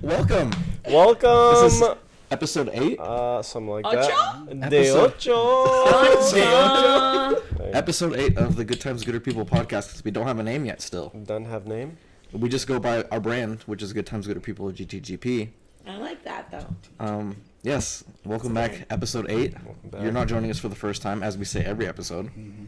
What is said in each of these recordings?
Welcome. Welcome. This is episode 8. Something like Ocho? that. De ocho. Episode 8 of the Good Times Gooder People podcast, because we don't have a name yet still. Don't have name? We just go by our brand, which is Good Times Gooder People, GTGP. I like that, though. Yes, welcome back, episode 8. back. You're not joining us for the first time, as we say every episode. Mm-hmm.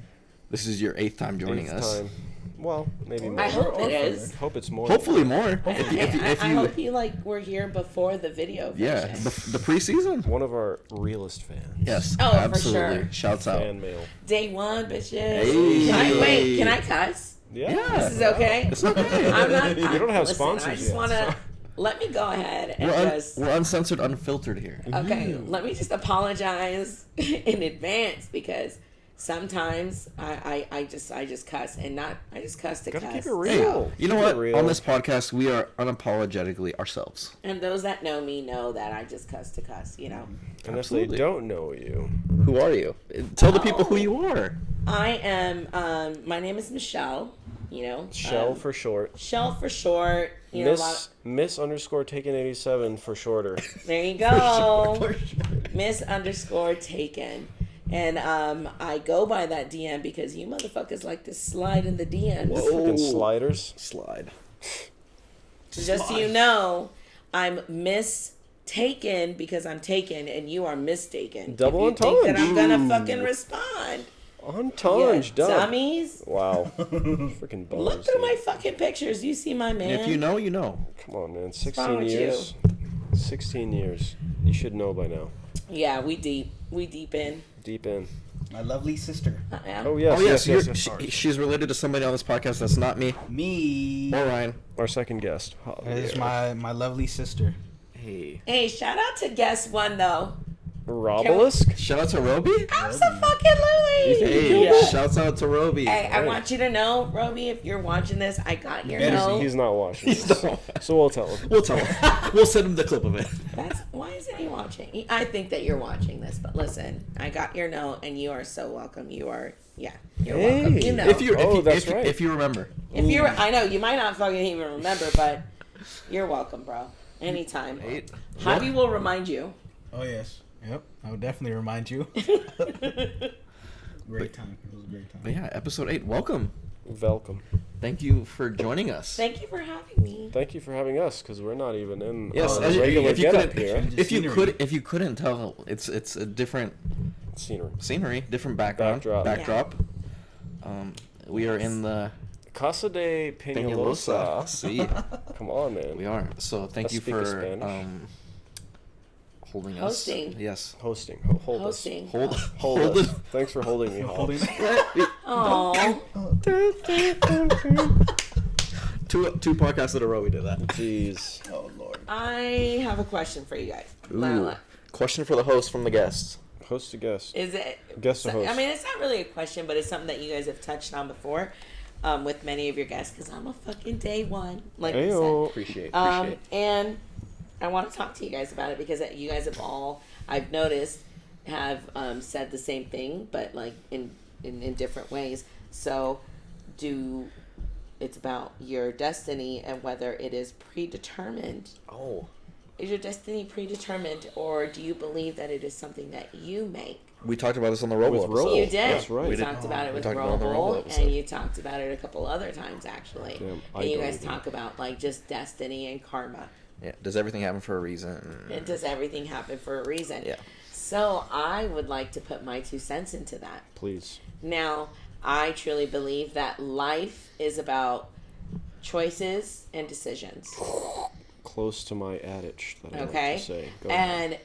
This is your 8th time joining us. Time. Well, maybe more. I hope it is. Hope it's more. Hopefully more. I hope you were here before the video version. Yeah, the preseason. One of our realest fans. Yes, Oh, absolutely. for sure. Shouts out. Fan mail. Day one, bitches. Hey. Can I cuss? Yeah. This is okay? It's okay. I'm not. You don't have listen, sponsors I just yet, want to so. let me go ahead and We're uncensored, unfiltered here. okay. Let me just apologize in advance because sometimes I just cuss and not I just cuss to Gotta cuss. keep it real. You know Keep it what? real. On this podcast, we are unapologetically ourselves. And those that know me know that I just cuss to cuss. You know. And if Absolutely. they don't know you, Who are you? Tell the people who you are. I am. My name is Michelle. You know. Shell for short. Shell for short. You know. Miss _ Taken 87 for shorter. There you go. Miss _ Taken. And I go by that DM because you motherfuckers like to slide in the DMs. Freaking sliders. Slide. Just so you know, I'm mistaken because I'm taken and you are mistaken. Double if you think that entendre. I'm gonna fucking respond. Entendre, You done. dummies. Wow. Freaking bars. Look through my fucking pictures. You see my man. If you know, you know. Come on, man. wrong 16 with years. 16 years. You should know by now. Yeah, we deep. We deep in. Deep in. My lovely sister. Yeah. Oh, yes. Oh, yes. yes. She's related to somebody on this podcast that's not me Me. or Ryan. Our second guest. That is my lovely sister. Hey. Hey, shout out to guest one though. Robelisk? Shout out to Roby. Absolutely. Hey, Yeah. shouts out to Roby. Hey, I want you to know, Roby, if you're watching this, I got your note. He's not watching this. So we'll tell him. We'll tell him. We'll send him the clip of it. Why isn't he watching? I think that you're watching this, but listen, I got your note, and you are so welcome. You're welcome. You know, If you remember. if you're, I know you might not fucking even remember, but you're welcome, bro. Anytime. Right. Javi will remind you. Oh yes. Yep. I would definitely remind you. Great time. It was a great time. But yeah, episode 8. Welcome. Welcome. Thank you for joining us. Thank you for having me. Thank you for having us, because we're not even in Yes, a regular if you get up couldn't- here. if you couldn't tell, it's a different Scenery. different background, Backdrop. We are in the Casa de Penaloza. See, Come on, man. we are. So thank I you speak for Spanish. holding Hosting. us. Yes. Hosting. Hold Hosting. Hold us. us. Thanks for holding me, Holding. Aww. Two podcasts in a row we did that. Jeez. Oh Lord. I have a question for you guys. Ooh. Question for the host from the guests. Host to guest. Is it? Guest to host. I mean, it's not really a question, but it's something that you guys have touched on before with many of your guests, because I'm a fucking day one, like you Ayo. Appreciate. and I want to talk to you guys about it because you guys have all, I've noticed, have said the same thing, but like in different ways. So, it's about your destiny and whether it is predetermined. Oh. Is your destiny predetermined, or do you believe that it is something that you make? We talked about this on the Robo With episode. Robo. You did. That's right. You We talked about it with talked about it on the Robo Robo, episode. and you talked about it a couple other times, actually. Damn, I and you guys believe talk about, like, just destiny and karma. Yeah. Does everything happen for a reason? Does everything happen for a reason? Yeah. So I would like to put my 2 cents into that. Please. Now, I truly believe that life is about choices and decisions. Close to my adage that I Okay? like to say. Go ahead. And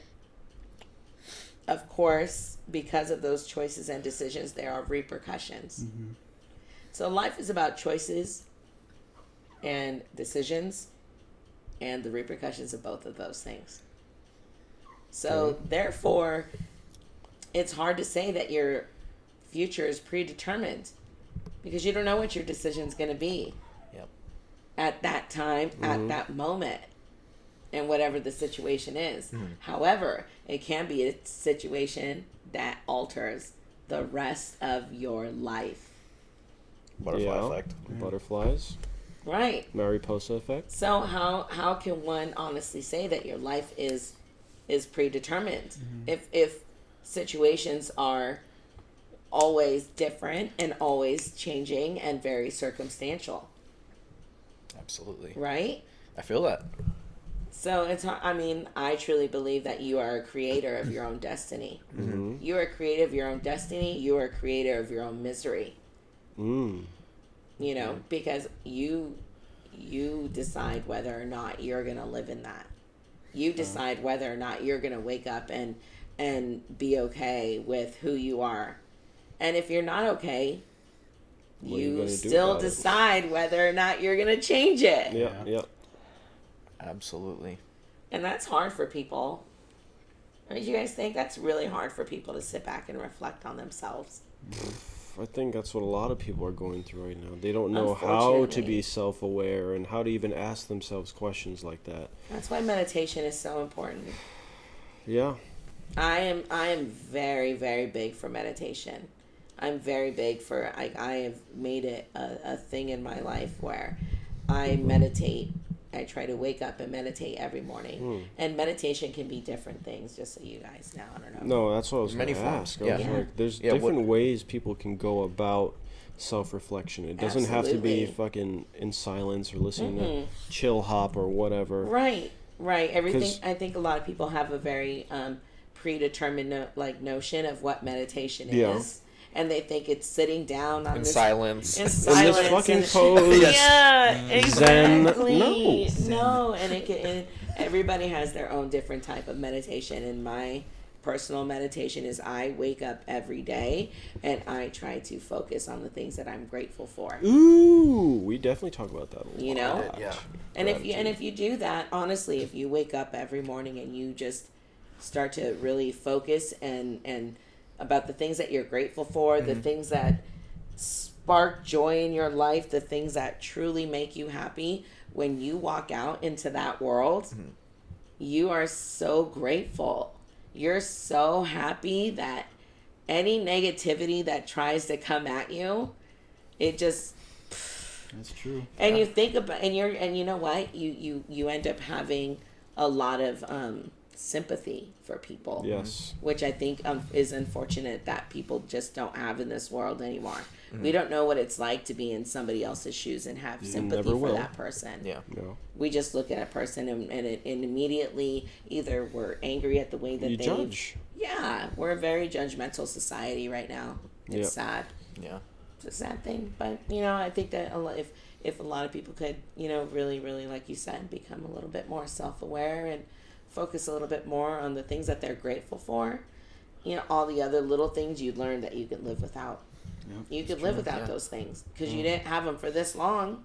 of course, because of those choices and decisions, there are repercussions. Mm-hmm. So life is about choices and decisions and the repercussions of both of those things. So therefore, it's hard to say that your future is predetermined because you don't know what your decision is going to be Yep. at that time, at that moment, and whatever the situation is. However, it can be a situation that alters the rest of your life. Butterfly effect. Butterflies. Right. Mariposa effect. So how can one honestly say that your life is predetermined if situations are always different and always changing and very circumstantial? Absolutely. Right? I feel that. So it's I mean, I truly believe that you are a creator of your own destiny. Mm-hmm. You are a creator of your own destiny. You are a creator of your own misery. Mm. You know, because you decide whether or not you're going to live in that. You decide whether or not you're going to wake up and be okay with who you are. And if you're not okay, What are you you gonna do still about it? decide whether or not you're going to change it. Yeah. Absolutely. And that's hard for people. Don't you guys think that's really hard for people to sit back and reflect on themselves? I think that's what a lot of people are going through right now. They don't know how to Unfortunately. be self-aware and how to even ask themselves questions like that. That's why meditation is so important. Yeah. I am very, very big for meditation. I'm very big for, I have made it a thing in my life where I meditate. I try to wake up and meditate every morning. And meditation can be different things, just so you guys know. I don't know. No, that's what I was going Many to forms, ask. I yeah. was Yeah. like, there's Yeah, different what- ways people can go about self-reflection. It doesn't have to be Absolutely. fucking in silence or listening to chill hop or whatever. Right. Everything. 'Cause- I think a lot of people have a very predetermined notion of what meditation Yeah. is, and they think it's sitting down on In this silence. in In silence this fucking and- pose. Yeah, Zen. exactly. No. No, and everybody has their own different type of meditation. And my personal meditation is I wake up every day and I try to focus on the things that I'm grateful for. Ooh, we definitely talk about that a lot. You know? Yeah. And if you do that, honestly, if you wake up every morning and you just start to really focus and about the things that you're grateful for, the things that spark joy in your life, the things that truly make you happy, when you walk out into that world, you are so grateful. You're so happy that any negativity that tries to come at you, it just That's true. and you think about and you know what, you end up having a lot of sympathy for people. Yes. Which I think is unfortunate that people just don't have in this world anymore. We don't know what it's like to be in somebody else's shoes and have sympathy never for will. that person. Yeah. No. We just look at a person and immediately either we're angry at the way that You they judge. Yeah, we're a very judgmental society right now. It's Yep. sad. Yeah. It's a sad thing, but I think that if a lot of people could, really, really, like you said, become a little bit more self-aware and focus a little bit more on the things that they're grateful for, all the other little things, you'd learn that you could live without. Yep, You that's could live true. without Yeah. those things because you didn't have them for this long.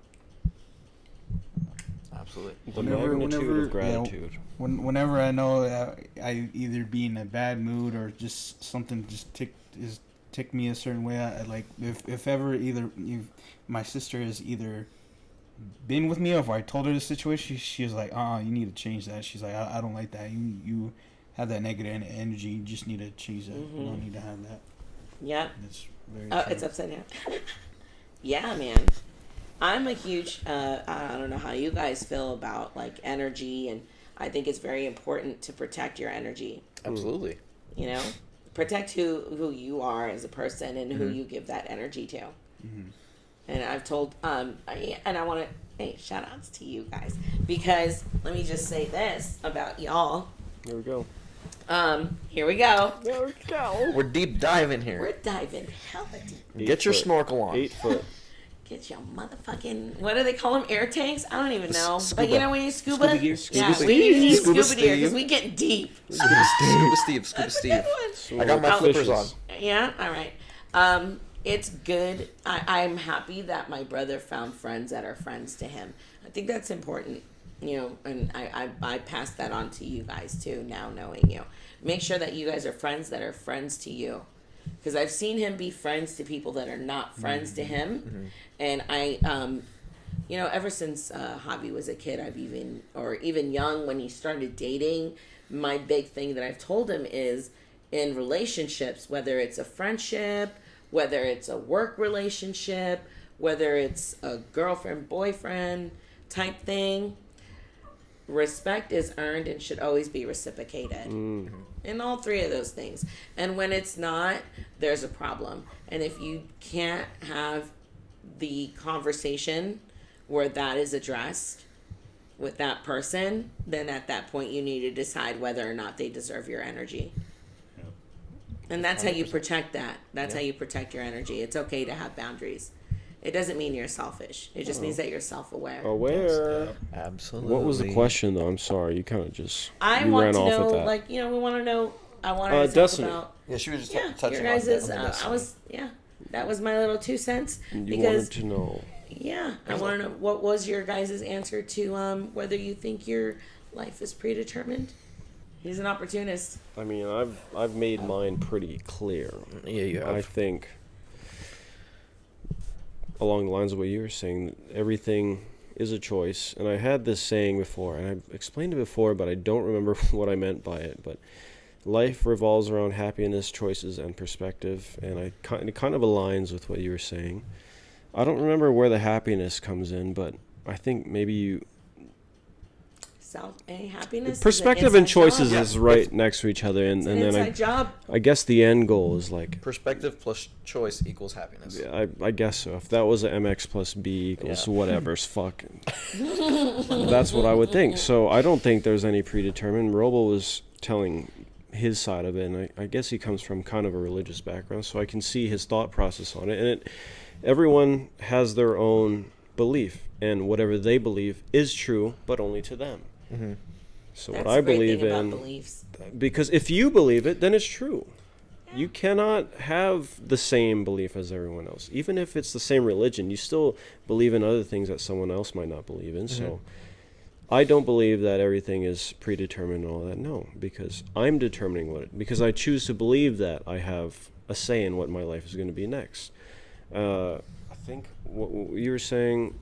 Absolutely. The magnitude whenever, of gratitude. Whenever I know I either be in a bad mood or just something just tick me a certain way, I like if ever my sister has either been with me or if I told her the situation, she was like, you need to change that. She's like, I don't like that. You have that negative energy. You just need to change that. You don't need to have that. Yep. It's very Oh, true. it's upside down. Yeah, man. I'm a huge, I don't know how you guys feel about like energy, and I think it's very important to protect your energy. Absolutely. Protect who you are as a person and who you give that energy to. And I've told, and I want to, hey, shout outs to you guys, because let me just say this about y'all. There we go. Here we go. There we go. We're deep diving here. We're diving hella deep. Get your 8 foot. snorkel on. 8 foot. Get your motherfucking, what do they call them? Air tanks? I don't even know. Scuba. But when you scuba, Scuba gear. yeah, Scuba we need Steve. scuba gear because Steve. we get deep. Scuba Steve. Scuba That's a Steve. good one. I got my flippers on. Yeah, all right. It's good. I'm happy that my brother found friends that are friends to him. I think that's important, and I pass that on to you guys too, now knowing you. Make sure that you guys are friends that are friends to you. Because I've seen him be friends to people that are not friends to him. And I, ever since Javi was a kid, even young when he started dating, my big thing that I've told him is in relationships, whether it's a friendship, whether it's a work relationship, whether it's a girlfriend, boyfriend type thing, respect is earned and should always be reciprocated. In all three of those things. And when it's not, there's a problem. And if you can't have the conversation where that is addressed with that person, then at that point you need to decide whether or not they deserve your energy. And that's 100%. How you protect that. That's how you protect your energy. It's okay to have boundaries. It doesn't mean you're selfish. It just means that you're self-aware. Absolutely. What was the question, though? I'm sorry. You kind of just I you want ran to off know, with that. like, we want to know. I wanted to talk Destiny. about. Yeah, she was just Yeah, touching your on guys' that. that was my little 2 cents. You wanted to know. Yeah, I want to know what was your guys' answer to whether you think your life is predetermined. He's an opportunist. I mean, I've made mine pretty clear. Yeah, you have. I think along the lines of what you were saying, everything is a choice. And I had this saying before, and I explained it before, but I don't remember what I meant by it. But life revolves around happiness, choices, and perspective. And it kind of aligns with what you were saying. I don't remember where the happiness comes in, but I think maybe happiness. Perspective and choices job. is right next to each other, and then I guess the end goal is like perspective plus choice equals happiness. Yeah, I guess so. If that was a MX plus B equals whatever's fuck, that's what I would think. So I don't think there's any predetermined. Robo was telling his side of it, and I guess he comes from kind of a religious background, so I can see his thought process on it. And everyone has their own belief, and whatever they believe is true, but only to them. Mm-hmm. So that's what I believe in, beliefs. Because if you believe it, then it's true. Yeah. You cannot have the same belief as everyone else. Even if it's the same religion, you still believe in other things that someone else might not believe in. Mm-hmm. So I don't believe that everything is predetermined and all that. No, because I'm determining because I choose to believe that I have a say in what my life is going to be next. I think what you were saying,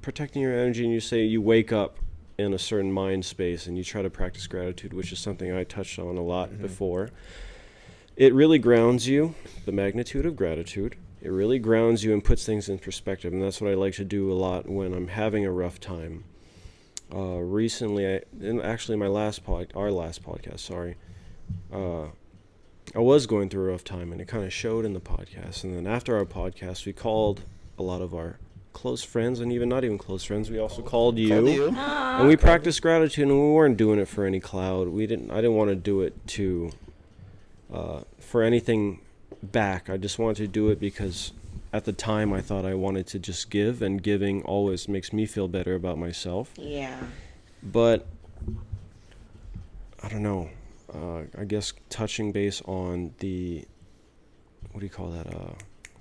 protecting your energy, and you say you wake up in a certain mind space and you try to practice gratitude, which is something I touched on a lot before. It really grounds you, the magnitude of gratitude. It really grounds you and puts things in perspective, and that's what I like to do a lot when I'm having a rough time. Recently, our last podcast, I was going through a rough time, and it kind of showed in the podcast. And then after our podcast, we called a lot of our close friends, and even not even close friends. We also called you. And we practiced gratitude, and we weren't doing it for any cloud. I didn't want to do it for anything back. I just wanted to do it because at the time I thought I wanted to just give, and giving always makes me feel better about myself. Yeah. But I don't know. I guess touching base on the, what do you call that?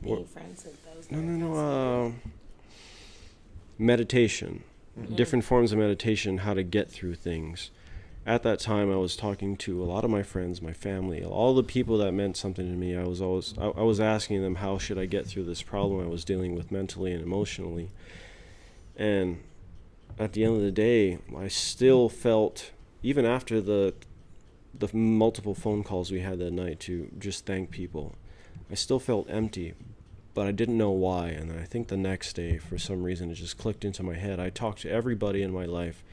Being friends with those. No. Meditation. Mm-hmm. Different forms of meditation, how to get through things. At that time, I was talking to a lot of my friends, my family, all the people that meant something to me. I was asking them, how should I get through this problem I was dealing with mentally and emotionally? And at the end of the day, I still felt, even after the multiple phone calls we had that night to just thank people, I still felt empty, but I didn't know why. And I think the next day, for some reason, it just clicked into my head. I talked to everybody in my life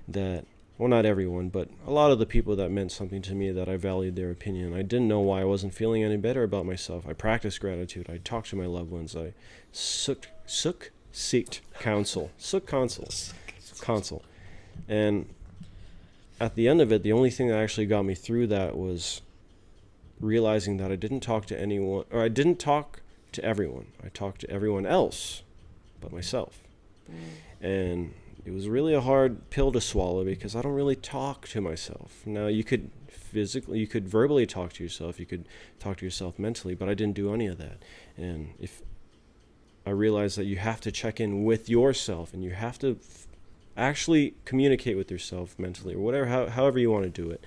that, well, not everyone, but a lot of the people that meant something to me, that I valued their opinion. I didn't know why I wasn't feeling any better about myself. I practiced gratitude. I talked to my loved ones. I seeked counsel. Counsel. And at the end of it, the only thing that actually got me through that was realizing that I didn't talk to anyone, or I didn't talk to everyone. I talked to everyone else but myself. And it was really a hard pill to swallow because I don't really talk to myself. Now, you could verbally talk to yourself, you could talk to yourself mentally, but I didn't do any of that. And if I realized that you have to check in with yourself, and you have to actually communicate with yourself mentally, or whatever, however you want to do it,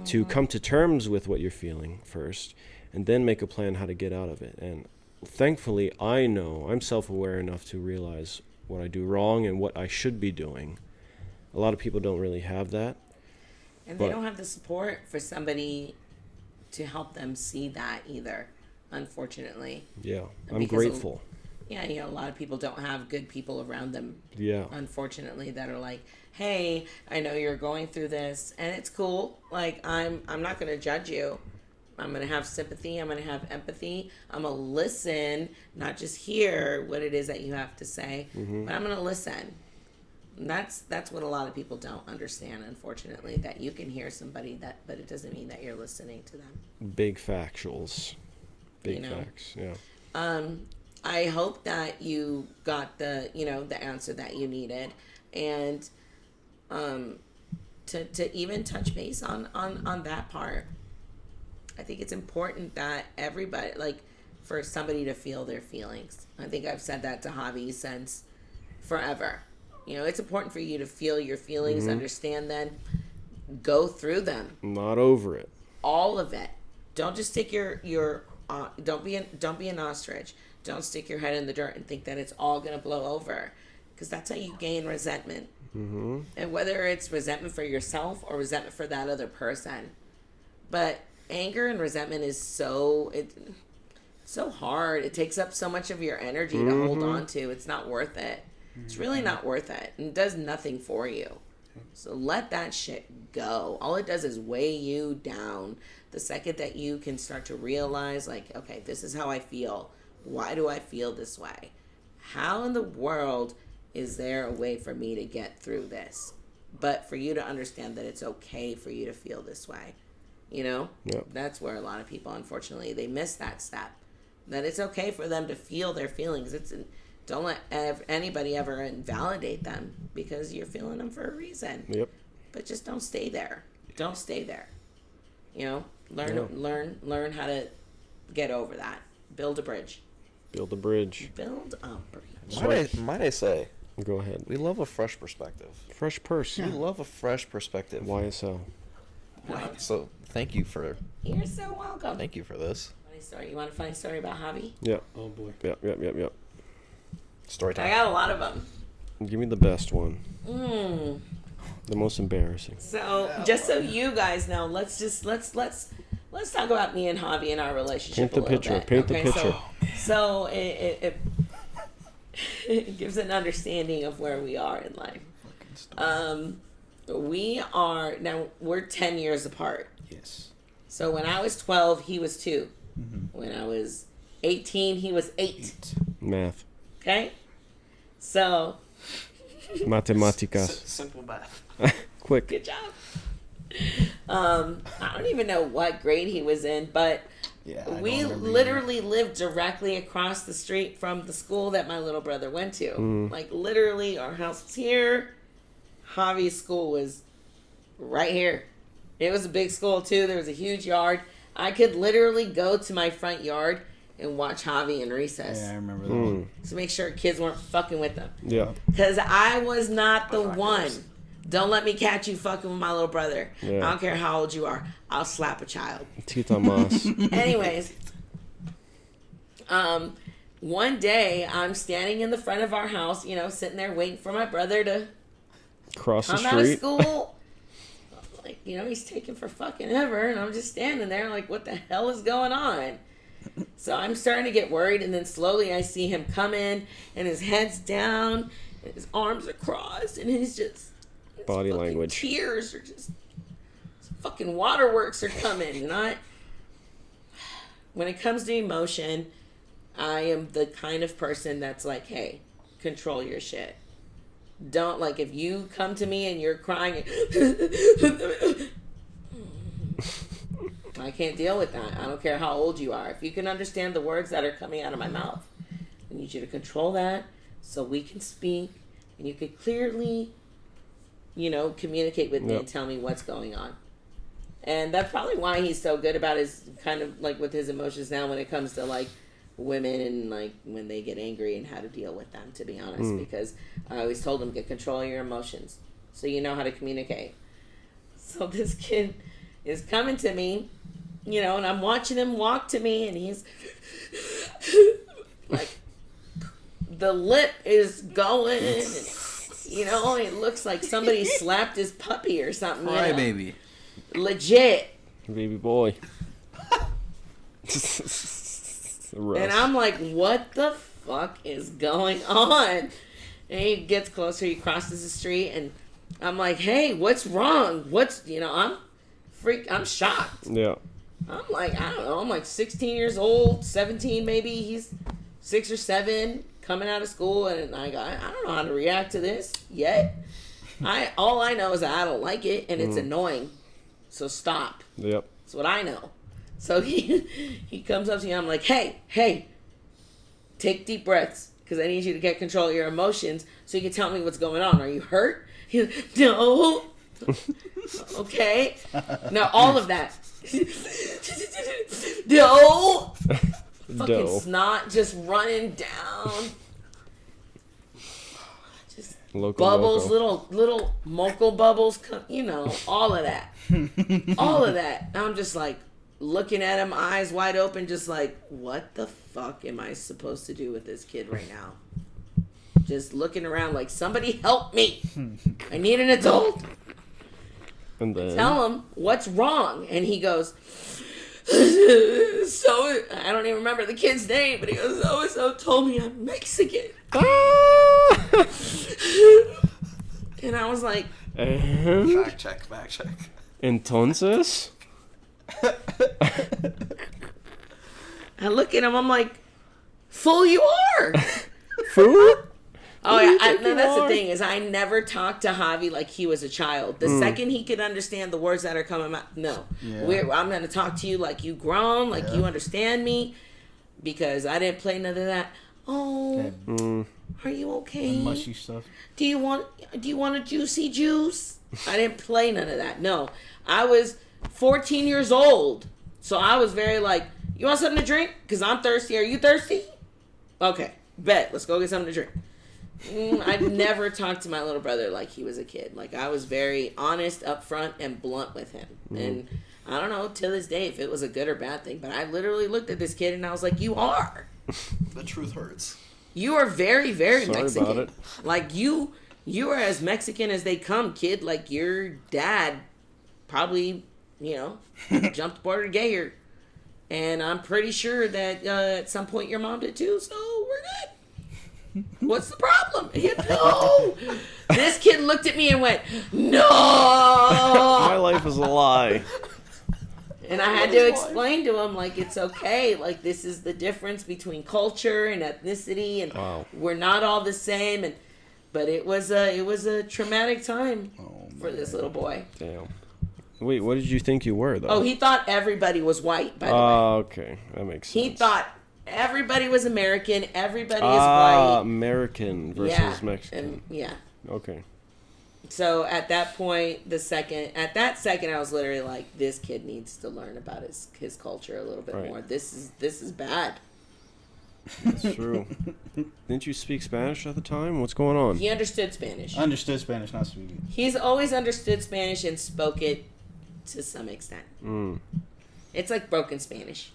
to come to terms with what you're feeling first, and then make a plan how to get out of it. And thankfully, I'm self-aware enough to realize what I do wrong and what I should be doing. A lot of people don't really have that. And they don't have the support for somebody to help them see that either, unfortunately. Yeah, I'm grateful. Yeah, you know, a lot of people don't have good people around them. Yeah. Unfortunately, that are like, hey, I know you're going through this, and it's cool. Like, I'm not gonna judge you. I'm gonna have sympathy. I'm gonna have empathy. I'm gonna listen, not just hear what it is that you have to say, but I'm gonna listen. And that's what a lot of people don't understand. Unfortunately, that you can hear somebody but it doesn't mean that you're listening to them. Big factuals. Big You know? facts. Yeah. I hope that you got the answer that you needed, and to even touch base on that part. I think it's important that everybody, like, for somebody to feel their feelings. I think I've said that to Javi since forever. You know, it's important for you to feel your feelings, understand them, go through them. Not over it. All of it. Don't just stick your don't be an ostrich. Don't stick your head in the dirt and think that it's all gonna blow over, because that's how you gain resentment. And whether it's resentment for yourself or resentment for that other person, but anger and resentment is so hard. It takes up so much of your energy to hold on to. It's not worth it. It's really not worth it. And it does nothing for you. So let that shit go. All it does is weigh you down. The second that you can start to realize, like, okay, this is how I feel. Why do I feel this way? How in the world is there a way for me to get through this? But for you to understand that it's okay for you to feel this way. You know? Yep. That's where a lot of people, unfortunately, they miss that step. That it's okay for them to feel their feelings. Don't let anybody ever invalidate them, because you're feeling them for a reason. Yep. But just don't stay there. Don't stay there. You know? Learn how to get over that. Build a bridge. Build a bridge. Build a bridge. Might I say, Go ahead. we love a fresh perspective. Fresh person. We love a fresh perspective. YSL. So thank you for You're so welcome. thank you for this Funny story. You want a funny story about Javi? Yep. Oh boy. Yep. story I time. got a lot of them. Give me the best one. The most embarrassing. So just so you guys know, let's talk about me and Javi and our relationship. Paint the a little picture. bit. Paint the picture. So it gives an understanding of where we are in life. We're 10 years apart. Yes. So when I was 12, he was 2. When I was 18, he was 8. Math. Okay? So, Matemáticas. Simple math. Quick. good job. I don't even know what grade he was in, but we literally lived directly across the street from the school that my little brother went to. Like, literally, our house was here. Javi's school was right here. It was a big school, too. There was a huge yard. I could literally go to my front yard and watch Javi in recess. Yeah, I remember that one. To make sure kids weren't fucking with them. Yeah. Because I was not the one. Don't let me catch you fucking with my little brother. Yeah. I don't care how old you are. I'll slap a child. Tita Mas. Anyways, one day I'm standing in the front of our house, sitting there waiting for my brother to Cross the come out of street. school. Like, he's taking for fucking ever, and I'm just standing there like, what the hell is going on? So I'm starting to get worried, and then slowly I see him come in, and his head's down, and his arms are crossed, and he's just... Body language. Tears are just... Fucking waterworks are coming, and when it comes to emotion, I am the kind of person that's like, hey, control your shit. Don't, like, if you come to me and you're crying, I can't deal with that. I don't care how old you are. If you can understand the words that are coming out of my mouth, I need you to control that so we can speak and you can clearly, communicate with me and tell me what's going on. And that's probably why he's so good about his kind of like with his emotions now when it comes to like women and like when they get angry and how to deal with them, to be honest, because I always told him, get control of your emotions so you know how to communicate. So this kid is coming to me, and I'm watching him walk to me, and he's like, the lip is going, and it looks like somebody slapped his puppy or something. Cry baby. Legit. Baby boy. And I'm like, what the fuck is going on? And he gets closer, he crosses the street, and I'm like, hey, what's wrong? I'm shocked. Yeah. I'm like, I don't know, I'm like 16 years old, 17 maybe. He's 6 or 7, coming out of school, and I don't know how to react to this yet. All I know is that I don't like it, and it's annoying. So stop. Yep. That's what I know. So he comes up to me, I'm like, hey, take deep breaths, because I need you to get control of your emotions so you can tell me what's going on. Are you hurt? He's like, no. Okay. Now all of that. No. Fucking snot just running down. Just Loco bubbles, moco. little moco bubbles, all of that. All of that. I'm just like looking at him, eyes wide open, just like, what the fuck am I supposed to do with this kid right now? Just looking around like, somebody help me. I need an adult. And then Tell him what's wrong. And he goes, so, I don't even remember the kid's name, but he goes, so-and-so told me I'm Mexican. And I was like, and Fact check. entonces? I look at him, I'm like, fool, you are. Food? Oh do you yeah, think no, you that's the are? thing is I never talked to Javi like he was a child. The second he could understand the words that are coming out, no, Yeah. I'm gonna talk to you like you grown, like you understand me, because I didn't play none of that. Oh, are you okay? Mushy stuff. Do you want a juicy juice? I didn't play none of that. No, I was 14 years old, so I was very like, you want something to drink? Cause I'm thirsty. Are you thirsty? Okay, bet. Let's go get something to drink. I've never talked to my little brother like he was a kid. Like, I was very honest, upfront, and blunt with him. And I don't know to this day if it was a good or bad thing, but I literally looked at this kid and I was like, you are. The truth hurts. You are very, very Sorry Mexican. about it. Like, you are as Mexican as they come, kid. Like, your dad probably, jumped the border to get here. And I'm pretty sure that at some point your mom did too, so we're good. What's the problem? No. This kid looked at me and went, no. My life is a lie. And I had to explain to him, like, it's okay. Like, this is the difference between culture and ethnicity, and Wow. we're not all the same. But it was a traumatic time for this little boy. Damn. Wait, what did you think you were, though? Oh, he thought everybody was white, by the way. Okay. That makes sense. He thought everybody was American, everybody is white. American versus Mexican. And, yeah. Okay. So at that point, at that second, I was literally like, this kid needs to learn about his culture a little bit Right. more. This is bad. That's true. Didn't you speak Spanish at the time? What's going on? He understood Spanish. Understood Spanish, not speaking. He's always understood Spanish and spoke it to some extent. It's like broken Spanish.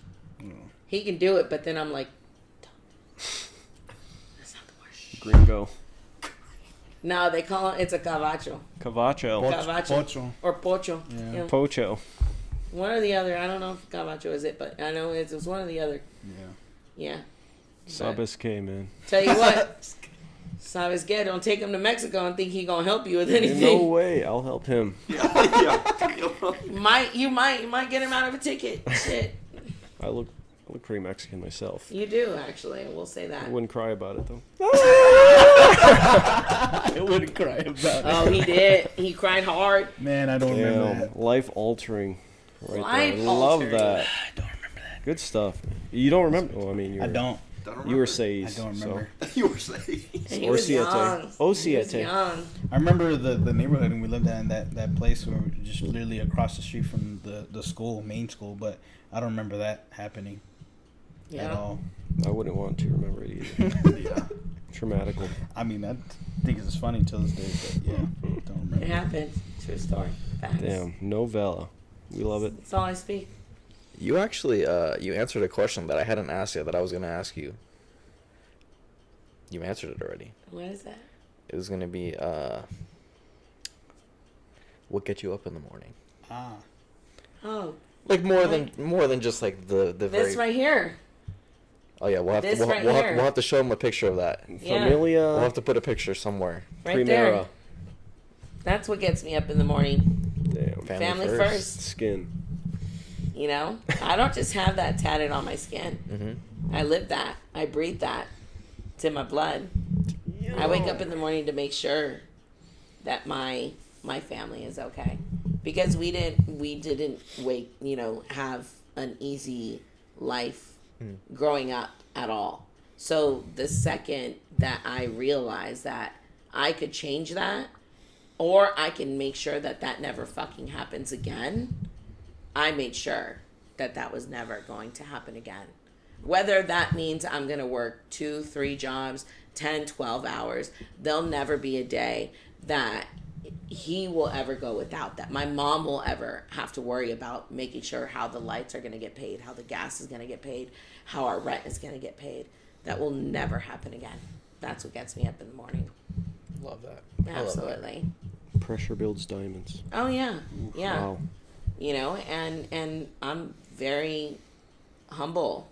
He can do it, but then I'm like, that's not the word. Gringo. No, they call it, it's a cavacho. Cavacho. Cavacho. Pocho. Or pocho. Yeah. Yeah. Pocho. One or the other. I don't know if cavacho is it, but I know it was one or the other. Yeah. Yeah. Sabes que, man. Tell you what, sabes que, don't take him to Mexico and think he gonna help you with anything. No way. I'll help him. You might get him out of a ticket. Shit. I look pretty Mexican myself. You do, actually. We'll say I that. wouldn't cry about it, though. I wouldn't cry about it. Oh, he did. He cried hard. Man, I don't remember Damn. that. Life altering. Right Life there. I love altering. that. I don't remember that. Good stuff. You don't remember? Well, I mean, I don't. You were I Says. don't remember. You were saying. And he Or was siete. young. Oh, He was siete. young. I remember the neighborhood and we lived at in that place where we were just literally across the street from the school, main school, but I don't remember that happening at Yeah. all. I wouldn't want to remember it either. Yeah. Traumatical. I mean, I think it's funny till this day, but yeah, don't remember. It happened. True story. Facts. Damn. Novella. We love it. That's all I speak. You actually you answered a question that I hadn't asked yet that I was gonna ask you. You answered it already. What is that? It was gonna be what gets you up in the morning? Oh, Like more than just like the very. this right here. Oh yeah, we'll have This to right we'll here. have to show him a picture of that. Yeah. Familia We'll have to put a picture somewhere. Right there. Primera. That's what gets me up in the morning. Damn. Family first. Skin. You know, I don't just have that tatted on my skin. Mm-hmm. I live that. I breathe that. It's in my blood. I wake up in the morning to make sure that my family is okay, because we didn't have an easy life growing up at all. So the second that I realized that I could change that, or I can make sure that that never fucking happens again, I made sure that that was never going to happen again. Whether that means I'm going to work 2-3 jobs, 10, 12 hours, there'll never be a day that he will ever go without that. My mom will ever have to worry about making sure how the lights are going to get paid, how the gas is going to get paid, how our rent is going to get paid. That will never happen again. That's what gets me up in the morning. Love that. Absolutely. Pressure builds diamonds. Oh yeah. Yeah. Wow. You know, and I'm very humble.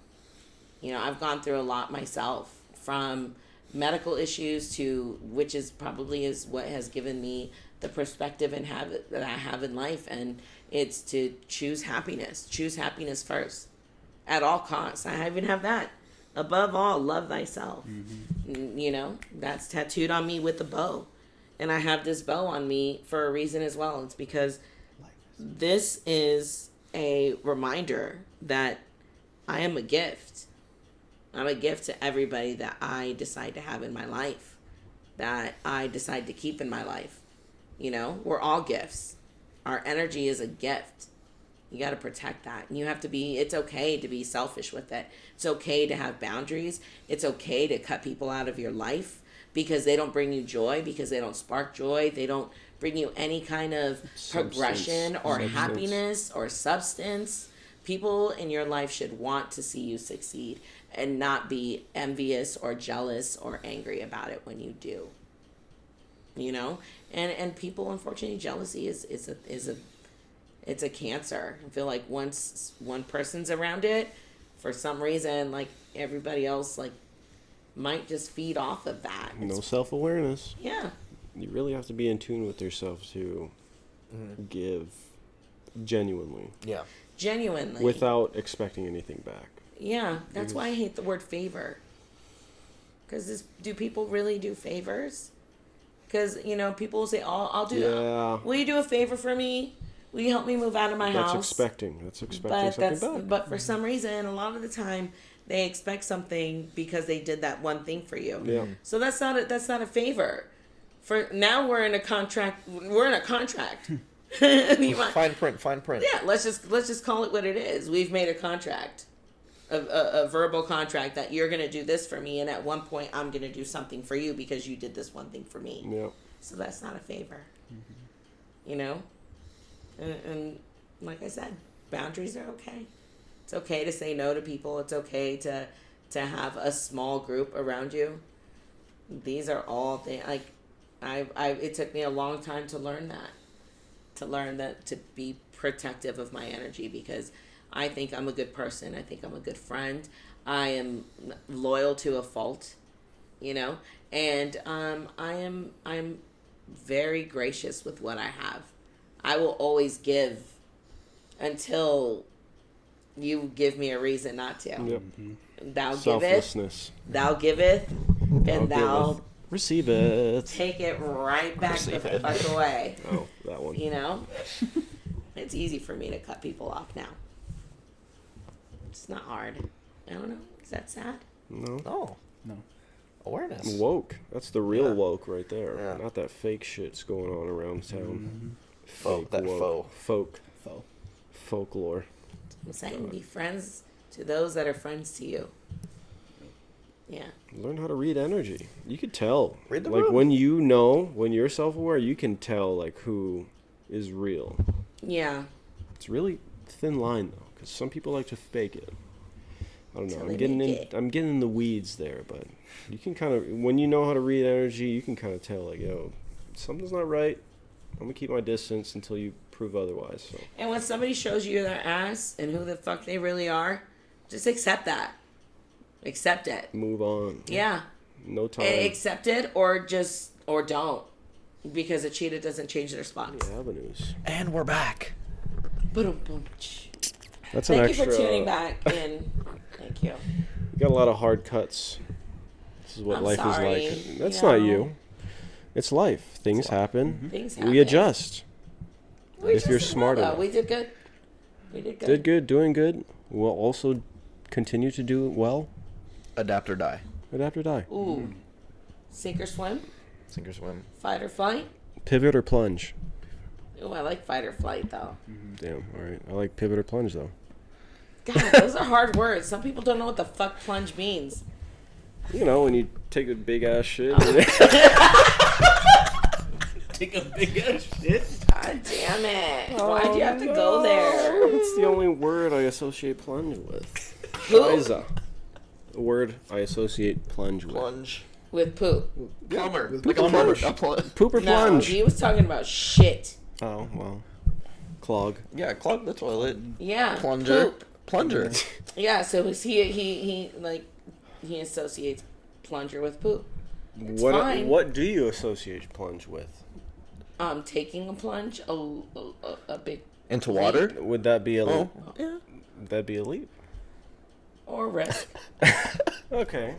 You know, I've gone through a lot myself, from medical issues to, which is probably is what has given me the perspective and habit that I have in life, and it's to choose happiness first at all costs. I even have that. Above all, love thyself. Mm-hmm. You know, that's tattooed on me with a bow, and I have this bow on me for a reason as well. It's because this is a reminder that I am a gift. I'm a gift to everybody that I decide to have in my life, that I decide to keep in my life. You know, we're all gifts. Our energy is a gift. You got to protect that. And you have to be, it's okay to be selfish with it. It's okay to have boundaries. It's okay to cut people out of your life because they don't bring you joy, because they don't spark joy. They don't bring you any kind of progression or happiness or substance. People in your life should want to see you succeed and not be envious or jealous or angry about it when you do. You know? And people, unfortunately, jealousy is a cancer. I feel like once one person's around it, for some reason, like, everybody else, like, might just feed off of that. No self-awareness. Yeah. You really have to be in tune with yourself to give genuinely. Yeah. Genuinely. Without expecting anything back. Yeah, that's why I hate the word favor. Because do people really do favors? Because, you know, people will say, oh, I'll do that. Will you do a favor for me? Will you help me move out of my house? That's expecting something back. But for some reason, a lot of the time, they expect something because they did that one thing for you. Yeah. So that's not a favor. For now, we're in a contract. Fine print. Yeah, let's just call it what it is. We've made a contract, a verbal contract that you're going to do this for me, and at one point I'm going to do something for you because you did this one thing for me. Yeah. So that's not a favor. You know? And like I said, boundaries are okay. It's okay to say no to people. It's okay to have a small group around you. These are all things, like, it took me a long time to learn that. To be protective of my energy, because I think I'm a good person. I think I'm a good friend. I am loyal to a fault, you know, and I'm very gracious with what I have. I will always give until you give me a reason not to. Yep. Thou Selflessness. Thou giveth, and thou receive it. take it right back the fuck away. Oh, that one. You know? It's easy for me to cut people off now. It's not hard. I don't know. Is that sad? No. No. Awareness. Woke. That's the real Yeah. woke right there. Yeah. Not that fake shit's going on around town. Fake That woke. faux. Folklore. I'm saying be friends to those that are friends to you. Yeah. Learn how to read energy. You could tell. Read the like room. when you're self-aware, you can tell like who is real. Yeah. It's really thin line though, because some people like to fake it. I don't know. Till I'm they getting make in. it. I'm getting in the weeds there, but you can kind of, when you know how to read energy, you can kind of tell like, yo, something's not right. I'm gonna keep my distance until you prove otherwise. So. And when somebody shows you their ass and who the fuck they really are, just accept that. Accept it. Move on. Yeah. No time. Accept it or don't. Because a cheetah doesn't change their spots. The avenues. And we're back. Boom, boom. That's an Thank extra. you for tuning back in. Thank you. You got a lot of hard cuts. This is what I'm life sorry, is like. That's you not know. you. It's life. Things happen. Things happen. We adjust. We if you're just smart well, enough. We did good. We did good. Did good, doing good. We'll also continue to do well. Adapt or die. Adapt or die. Ooh. Sink or swim? Sink or swim. Fight or flight? Pivot or plunge. Ooh, I like fight or flight though. Damn. All right. I like pivot or plunge though. God, those are hard words. Some people don't know what the fuck plunge means. You know, when you take a big ass shit. Take a big ass shit. God damn it. Why'd you have to go there? That's the only word I associate plunge with. Who? Shiza. The word I associate plunge with. Plunge. With poop. Plumber. With Like a plumber. plunge. Poop or No, plunge? he was talking about shit. Oh, well. Clog. Yeah, clog the toilet. Yeah. Plunger. Poop. Plunger. Yeah, so he associates plunger with poop. It's What fine. What do you associate plunge with? Taking a plunge, a big Into water? Would that be a Oh. yeah. Would that be a leap? or risk. Okay.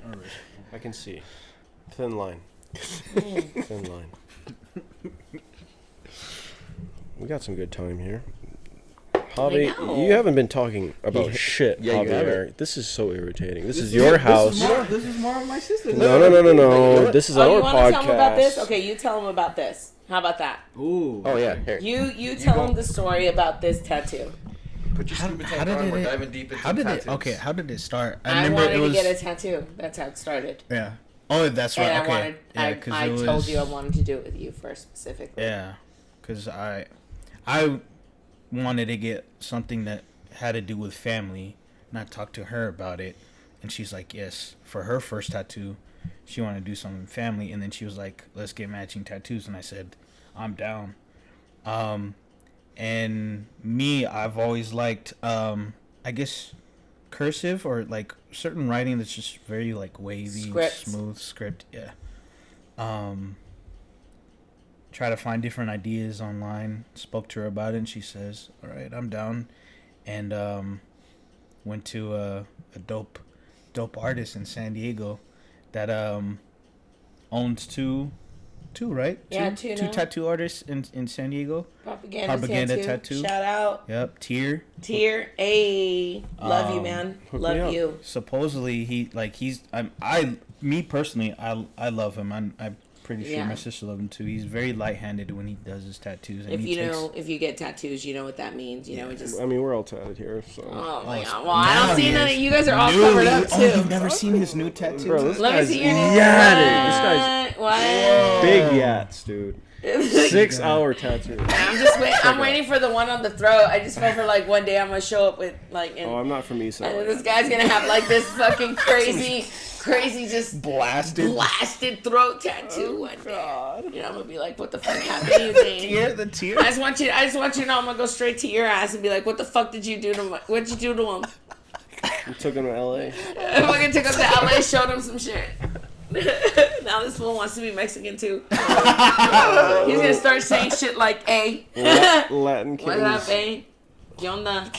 I can see. Thin line. Thin line. We got some good time here. Javi, I know. you haven't been talking about shit, Yeah, you Javier. haven't. This is so irritating. This is your house. This is more of my sister's. No. This is Oh, our you want podcast. to tell him about this? Okay, you tell him about this. How about that? Ooh. Oh, yeah. Here. You tell him the story about this tattoo. Put your stupid How tank did on. We're it? diving deep into How did tattoos. it? Okay. How did it start? I remember wanted it was. to get a tattoo. That's how it started. Yeah. Oh, that's right. And Okay. I told you I wanted to do it with you first specifically. Yeah, because I wanted to get something that had to do with family, and I talked to her about it, and she's like, yes, for her first tattoo, she wanted to do something family, and then she was like, let's get matching tattoos, and I said, I'm down. And me, I've always liked, I guess, cursive or like certain writing that's just very like wavy, Scripts. smooth script. Yeah. Try to find different ideas online. Spoke to her about it, and she says, "All right, I'm down." And went to a dope artist in San Diego that owns two, right? Yeah, two two now. tattoo artists in San Diego. Propaganda tattoo. Shout out. Yep, Tier. Hey, love you, man. hook me Love up. you. Supposedly me personally, I love him. I'm pretty sure Yeah. my sister loves him too. He's very light-handed when he does his tattoos. And If he you takes, if you get tattoos, you know what that means. You know, it just. I mean, we're all tatted here, so. Oh my Oh, god! Well, I don't now see he none. is. You guys are all Newly- covered up Oh, too. you've never seen his new tattoos? Bro, this Let me guy's see your yatted. What? Big yats, dude. 6 hour tattoo. I'm waiting for the one on the throat. I just felt for like one day I'm gonna show up with like. Oh, I'm not from Eastside. And then this guy's gonna have like this fucking crazy just blasted throat tattoo one day. You know, I'm gonna be like, what the fuck happened to you, Dane? The tear. I just want you to know I'm gonna go straight to your ass and be like, what the fuck did you do to him? What'd you do to him? We took him to LA. I fucking took him to LA, showed him some shit. Now this fool wants to be Mexican too. He's gonna start saying shit like, "Hey, Latin what up, kings. eh? ¿Qué onda?"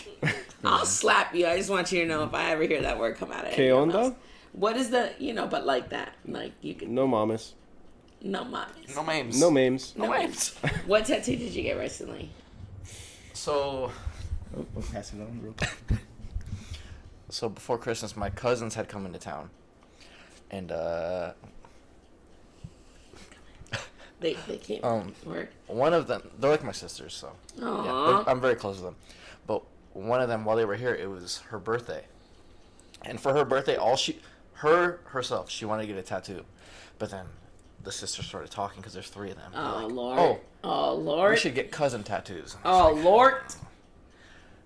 I'll slap you. I just want you to know if I ever hear that word come out of ¿Qué any of onda? us. What is the, but like that. Like, you can, No mamas. no mames. No names. No mames. No names. What tattoo did you get recently? So, We'll pass it on real quick. so before Christmas, my cousins had come into town. And, They came to work. one of them, they're like my sisters, so. Yeah, Aww. I'm very close with them. But one of them, while they were here, it was her birthday. And for her birthday, herself, she wanted to get a tattoo. But then the sisters started talking because there's 3 of them. They're Oh, like, Lord. Oh, we Lord. should get cousin tattoos. And I Oh, was like, Lord.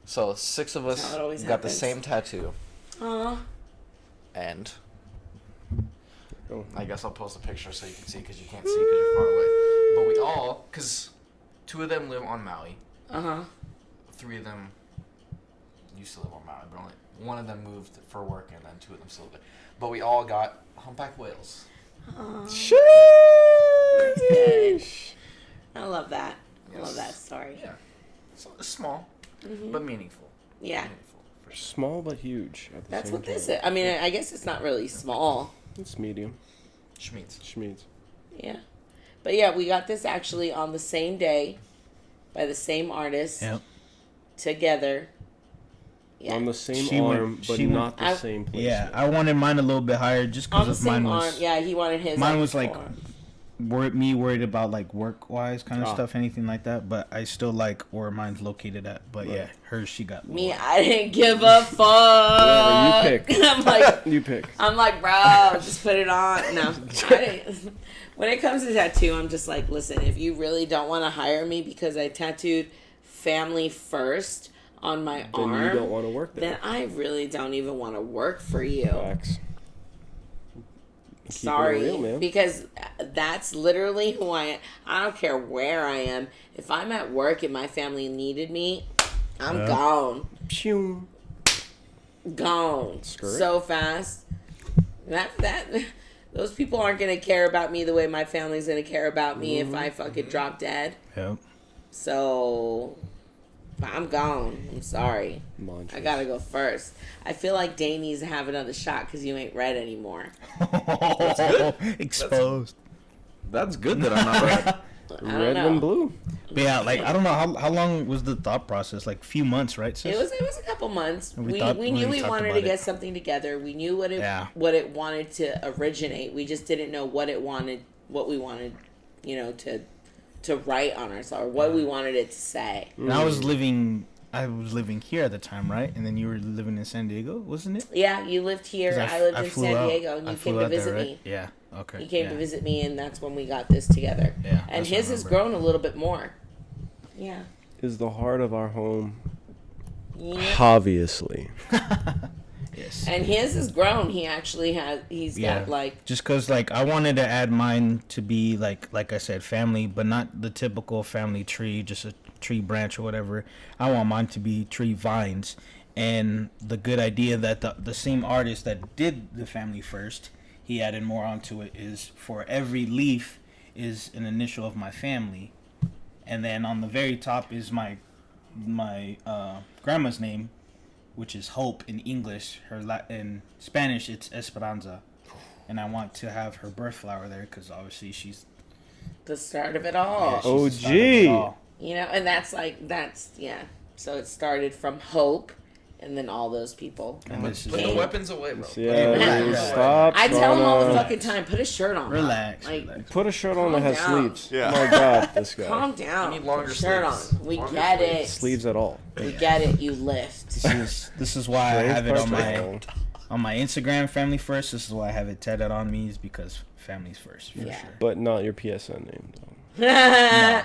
So 6 of us That's how it always got the happens. same tattoo. Aw. And Oh. I guess I'll post a picture so you can see because you can't see because you're far away. But we all, because 2 of them live on Maui. Uh-huh. 3 of them used to live on Maui, but only one of them moved for work, and then 2 of them still live there. But we all got humpback whales. Sheesh. I love that. I Yes. love that story. Yeah. So it's small, but meaningful. Yeah. Meaningful, for sure. Small but huge at the That's same what time. this is. I mean, I guess it's not really small. It's medium. Schmeeds. Schmeeds. Yeah. But yeah, we got this actually on the same day by the same artist Yep. together. Yeah. On the same She went- arm, but she went- not the I- same place. Yeah, I wanted mine a little bit higher just on because the of same mine arm. was Yeah, he wanted his. mine was like forearm. worried about like work wise kind of Ah. stuff, anything like that. But I still like where mine's located at. But yeah, hers she got Me, lower. I didn't give a fuck. Whatever, you pick. I'm like, You pick. I'm like, bro, just put it on. No, I didn't. When it comes to tattoo, I'm just like, listen, if you really don't want to hire me because I tattooed family first on my Then arm, you don't want to work there. then I really don't even want to work for you. Facts. Keep it Sorry, real, man. because that's literally who I am. I don't care where I am. If I'm at work and my family needed me, I'm gone. Pew. Gone. Skirt. So fast. That those people aren't gonna care about me the way my family's gonna care about me if I fucking drop dead. Yep. So I'm gone. I'm sorry. Mantras. I gotta go first. I feel like Dane needs to have another shot because you ain't red anymore. Exposed. That's good that I'm not red. I don't Red know. and blue. But yeah, like I don't know how long was the thought process? Like few months, right? Sis? It was a couple months. We We thought- we we knew we talked wanted about to it. get something together. We knew what Yeah. it wanted to originate. We just didn't know what we wanted, to write on ourselves, or what we wanted it to say. And I was living here at the time, right? And then you were living in San Diego, wasn't it? Yeah, you lived here. 'Cause I lived in flew San out. Diego, and I you flew came to out there, visit right? me. Yeah. Okay. You came yeah. to visit me, and that's when we got this together. Yeah, And that's what I his has remember. grown a little bit more. Yeah. Is the heart of our home. Yeah. Obviously. Yes. And his has grown. He's Yeah. got like Just because, like, I wanted to add mine to be, like I said, family, but not the typical family tree, just a tree branch or whatever. I want mine to be tree vines. And the good idea that the same artist that did the family first, he added more onto it, is for every leaf is an initial of my family. And then on the very top is my grandma's name, which is Hope in English. In Spanish, it's Esperanza. And I want to have her birth flower there because obviously she's the start of it all. yeah, she's the start of OG. it all. And that's yeah. So it started from hope, and then all those people. And this is Put the Came. weapons away, bro. Yeah, relax. stop. I tell him all the Rana. fucking time, put a shirt on. Relax, Like, relax. Put a shirt on that Calm has down. sleeves. Yeah. Oh my god, this guy. calm down. You need longer Put a shirt sleeves. on. We Longer get sleeves. it. Sleeves at all. We get it. You lift. This is why I Brave have it part on my Instagram, family first. This is why I have it tatted on me, is because family's first for Yeah. sure. But not your PSN name, though.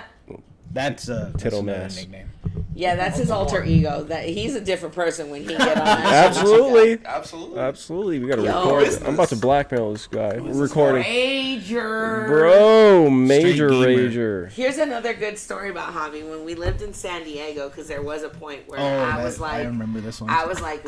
That's Tittle another mass. nickname. Yeah, that's his alter ego. That he's a different person when he get on. that Absolutely. Absolutely. Absolutely. We gotta Yo. record. Business. I'm about to blackmail this guy. We're shit. recording. Rager. Bro, major gamer. rager. Here's another good story about Javi. When we lived in San Diego, because there was a point where I was like, I remember this one. I was like,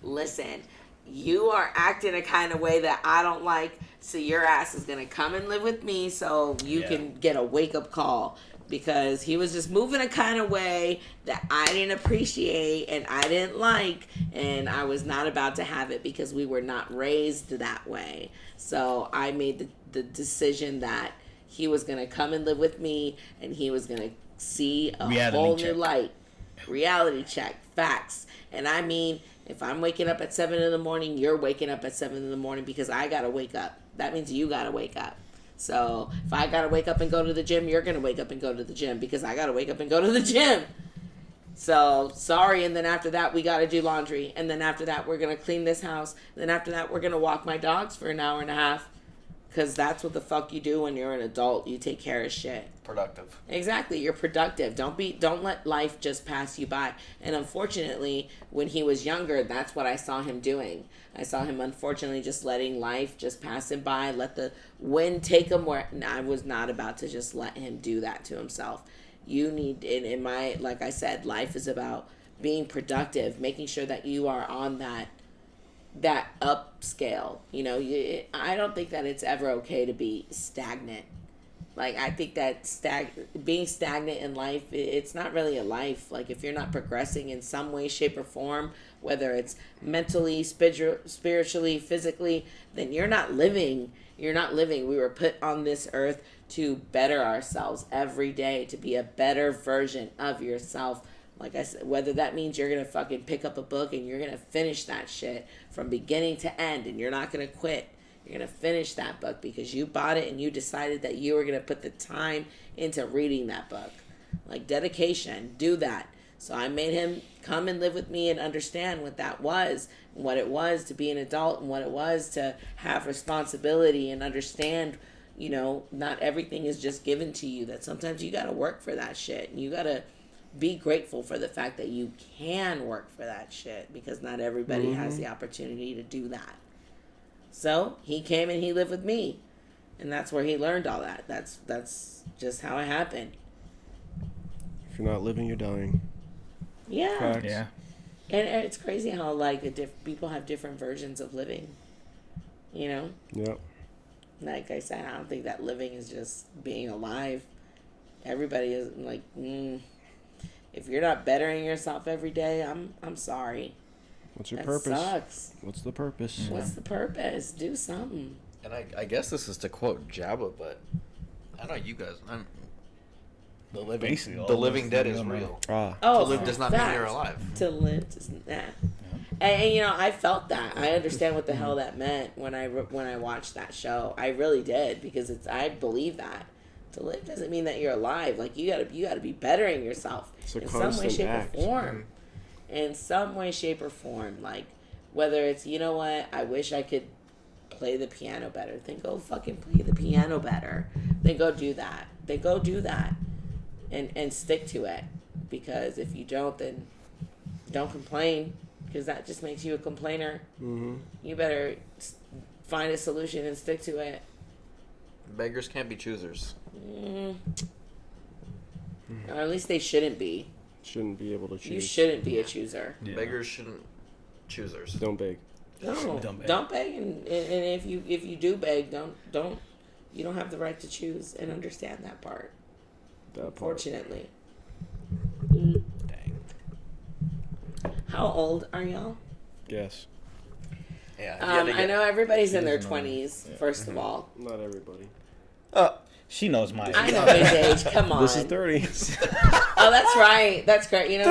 listen, you are acting a kind of way that I don't like, so your ass is gonna come and live with me so you Yeah. can get a wake up call. Because he was just moving a kind of way that I didn't appreciate and I didn't like, and I was not about to have it because we were not raised that way. So I made the decision that he was gonna come and live with me, and he was gonna see a Reality whole check. new light. Reality check, facts. And I mean, if I'm waking up at 7 in the morning, you're waking up at 7 in the morning because I gotta wake up. That means you gotta wake up. So if I gotta wake up and go to the gym, you're gonna wake up and go to the gym because I gotta wake up and go to the gym. So sorry. And then after that, we gotta do laundry. And then after that, we're gonna clean this house. And then after that, we're gonna walk my dogs for an hour and a half. Because that's what the fuck you do when you're an adult. You take care of shit. Productive. Exactly. You're productive. Don't let life just pass you by. And unfortunately, when he was younger, that's what I saw him doing. I saw him unfortunately just letting life just pass him by, let the wind take him where I was not about to just let him do that to himself. You need, in my, like I said, life is about being productive, making sure that you are on that upscale. You know, I don't think that it's ever okay to be stagnant. Like, I think that being stagnant in life, it's not really a life. Like, if you're not progressing in some way, shape, or form, whether it's mentally, spiritually, physically, then you're not living. You're not living. We were put on this earth to better ourselves every day, to be a better version of yourself. Like I said, whether that means you're going to fucking pick up a book and you're going to finish that shit from beginning to end and you're not going to quit. You're going to finish that book because you bought it and you decided that you were going to put the time into reading that book. Like, dedication, do that. So I made him come and live with me and understand what that was, and what it was to be an adult, and what it was to have responsibility and understand, you know, not everything is just given to you, that sometimes you got to work for that shit. And you got to be grateful for the fact that you can work for that shit, because not everybody has the opportunity to do that. So he came and he lived with me, and that's where he learned all that. That's just how it happened. If you're not living, you're dying. Yeah. Facts. Yeah. And it's crazy how, like, people have different versions of living. You know? Yep. Like I said, I don't think that living is just being alive. Everybody is like, if you're not bettering yourself every day, I'm sorry. What's your That purpose? sucks. What's the purpose? What's the purpose? Do something. And I guess this is to quote Jabba, but I know you guys. The living dead is real. Ah. Oh, To live does not mean facts. you're alive. To live does not. And you know, I felt that. I understand what the hell that meant when I watched that show. I really did, because I believe that. To live doesn't mean that you're alive. Like, you gotta be bettering yourself It's a in some way, constant shape, act. or form. In some way, shape, or form. Like, whether it's, you know what, I wish I could play the piano better. Then go fucking play the piano better. Then go do that. And stick to it. Because if you don't, then don't complain. Because that just makes you a complainer. Mm-hmm. You better find a solution and stick to it. Beggars can't be choosers. Or at least they shouldn't be. Shouldn't be able to choose. You shouldn't be a chooser. Yeah. Beggars shouldn't choosers. Don't beg. No, don't beg. And if you do beg, don't. You don't have the right to choose and understand that part. That part. Unfortunately. Dang. How old are y'all? Yes. Yeah. if you had to I get- know everybody's in their doesn't know. 20s, Yeah. first of all. Not everybody. She knows my age. I know his age. Come on. This is 30. Oh, that's right. That's great. You know,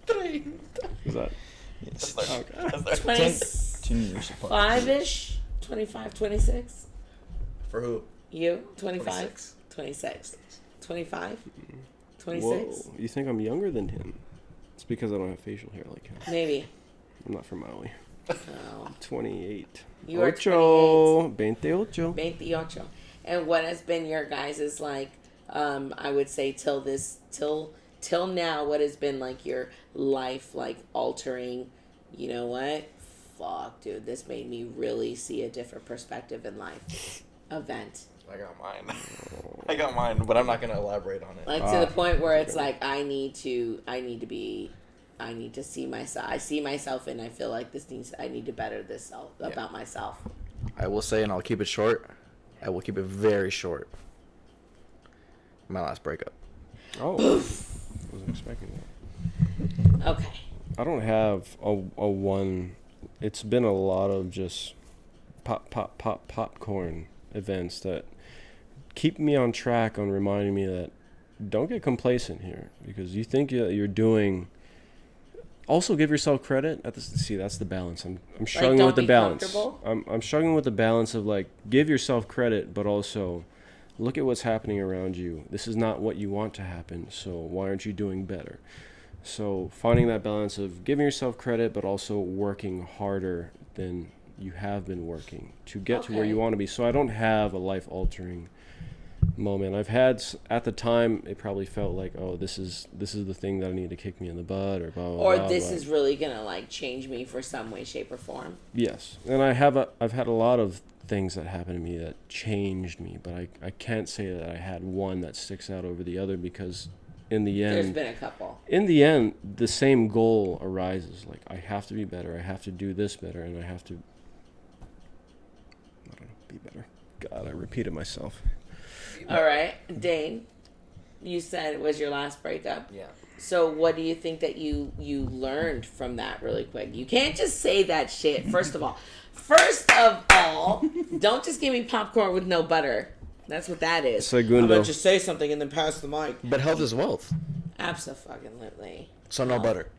30. Is that? That's 25-ish? 25, 26? For who? You? 25? 26. 26. 25? Whoa. 26? You think I'm younger than him? It's because I don't have facial hair like him. Maybe. I'm not from Maui. Oh. 28. You are Ocho. 28. 28. And what has been your guys' like, I would say till now, what has been like your life, like altering, you know what? Fuck, dude, this made me really see a different perspective in life. Event. I got mine, but I'm not gonna elaborate on it. Like to the point where it's like, I need to see myself. I see myself and I feel like I need to better this about myself. I will say, and I'll keep it short. I will keep it very short. My last breakup. Oh. Wasn't expecting that. Okay. I don't have a one. It's been a lot of just popcorn events that keep me on track on reminding me that don't get complacent here, because you think you're doing. Also, give yourself credit. That's the balance. I'm struggling don't with the be balance. comfortable? I'm struggling with the balance of, like, give yourself credit, but also look at what's happening around you. This is not what you want to happen, so why aren't you doing better? So finding that balance of giving yourself credit, but also working harder than you have been working to get to where Okay. you want to be. So I don't have a life-altering moment. I've had, at the time, it probably felt like, oh, this is the thing that I need to kick me in the butt, or blah, blah, Or blah, this blah. is really gonna like change me for some way, shape, or form. Yes, and I've had a lot of things that happened to me that changed me, but I can't say that I had one that sticks out over the other, because in the end, There's been a couple. in the end, the same goal arises. Like, I have to be better. I have to do this better, and I have to, I don't know, be better. God, I repeated myself. All right, Dane, you said it was your last breakup. Yeah. So what do you think that you learned from that really quick? You can't just say that shit. First of all, don't just give me popcorn with no butter. That's what that is. Segundo. I'm gonna just say something and then pass the mic. But health is wealth. Absolutely. So no butter.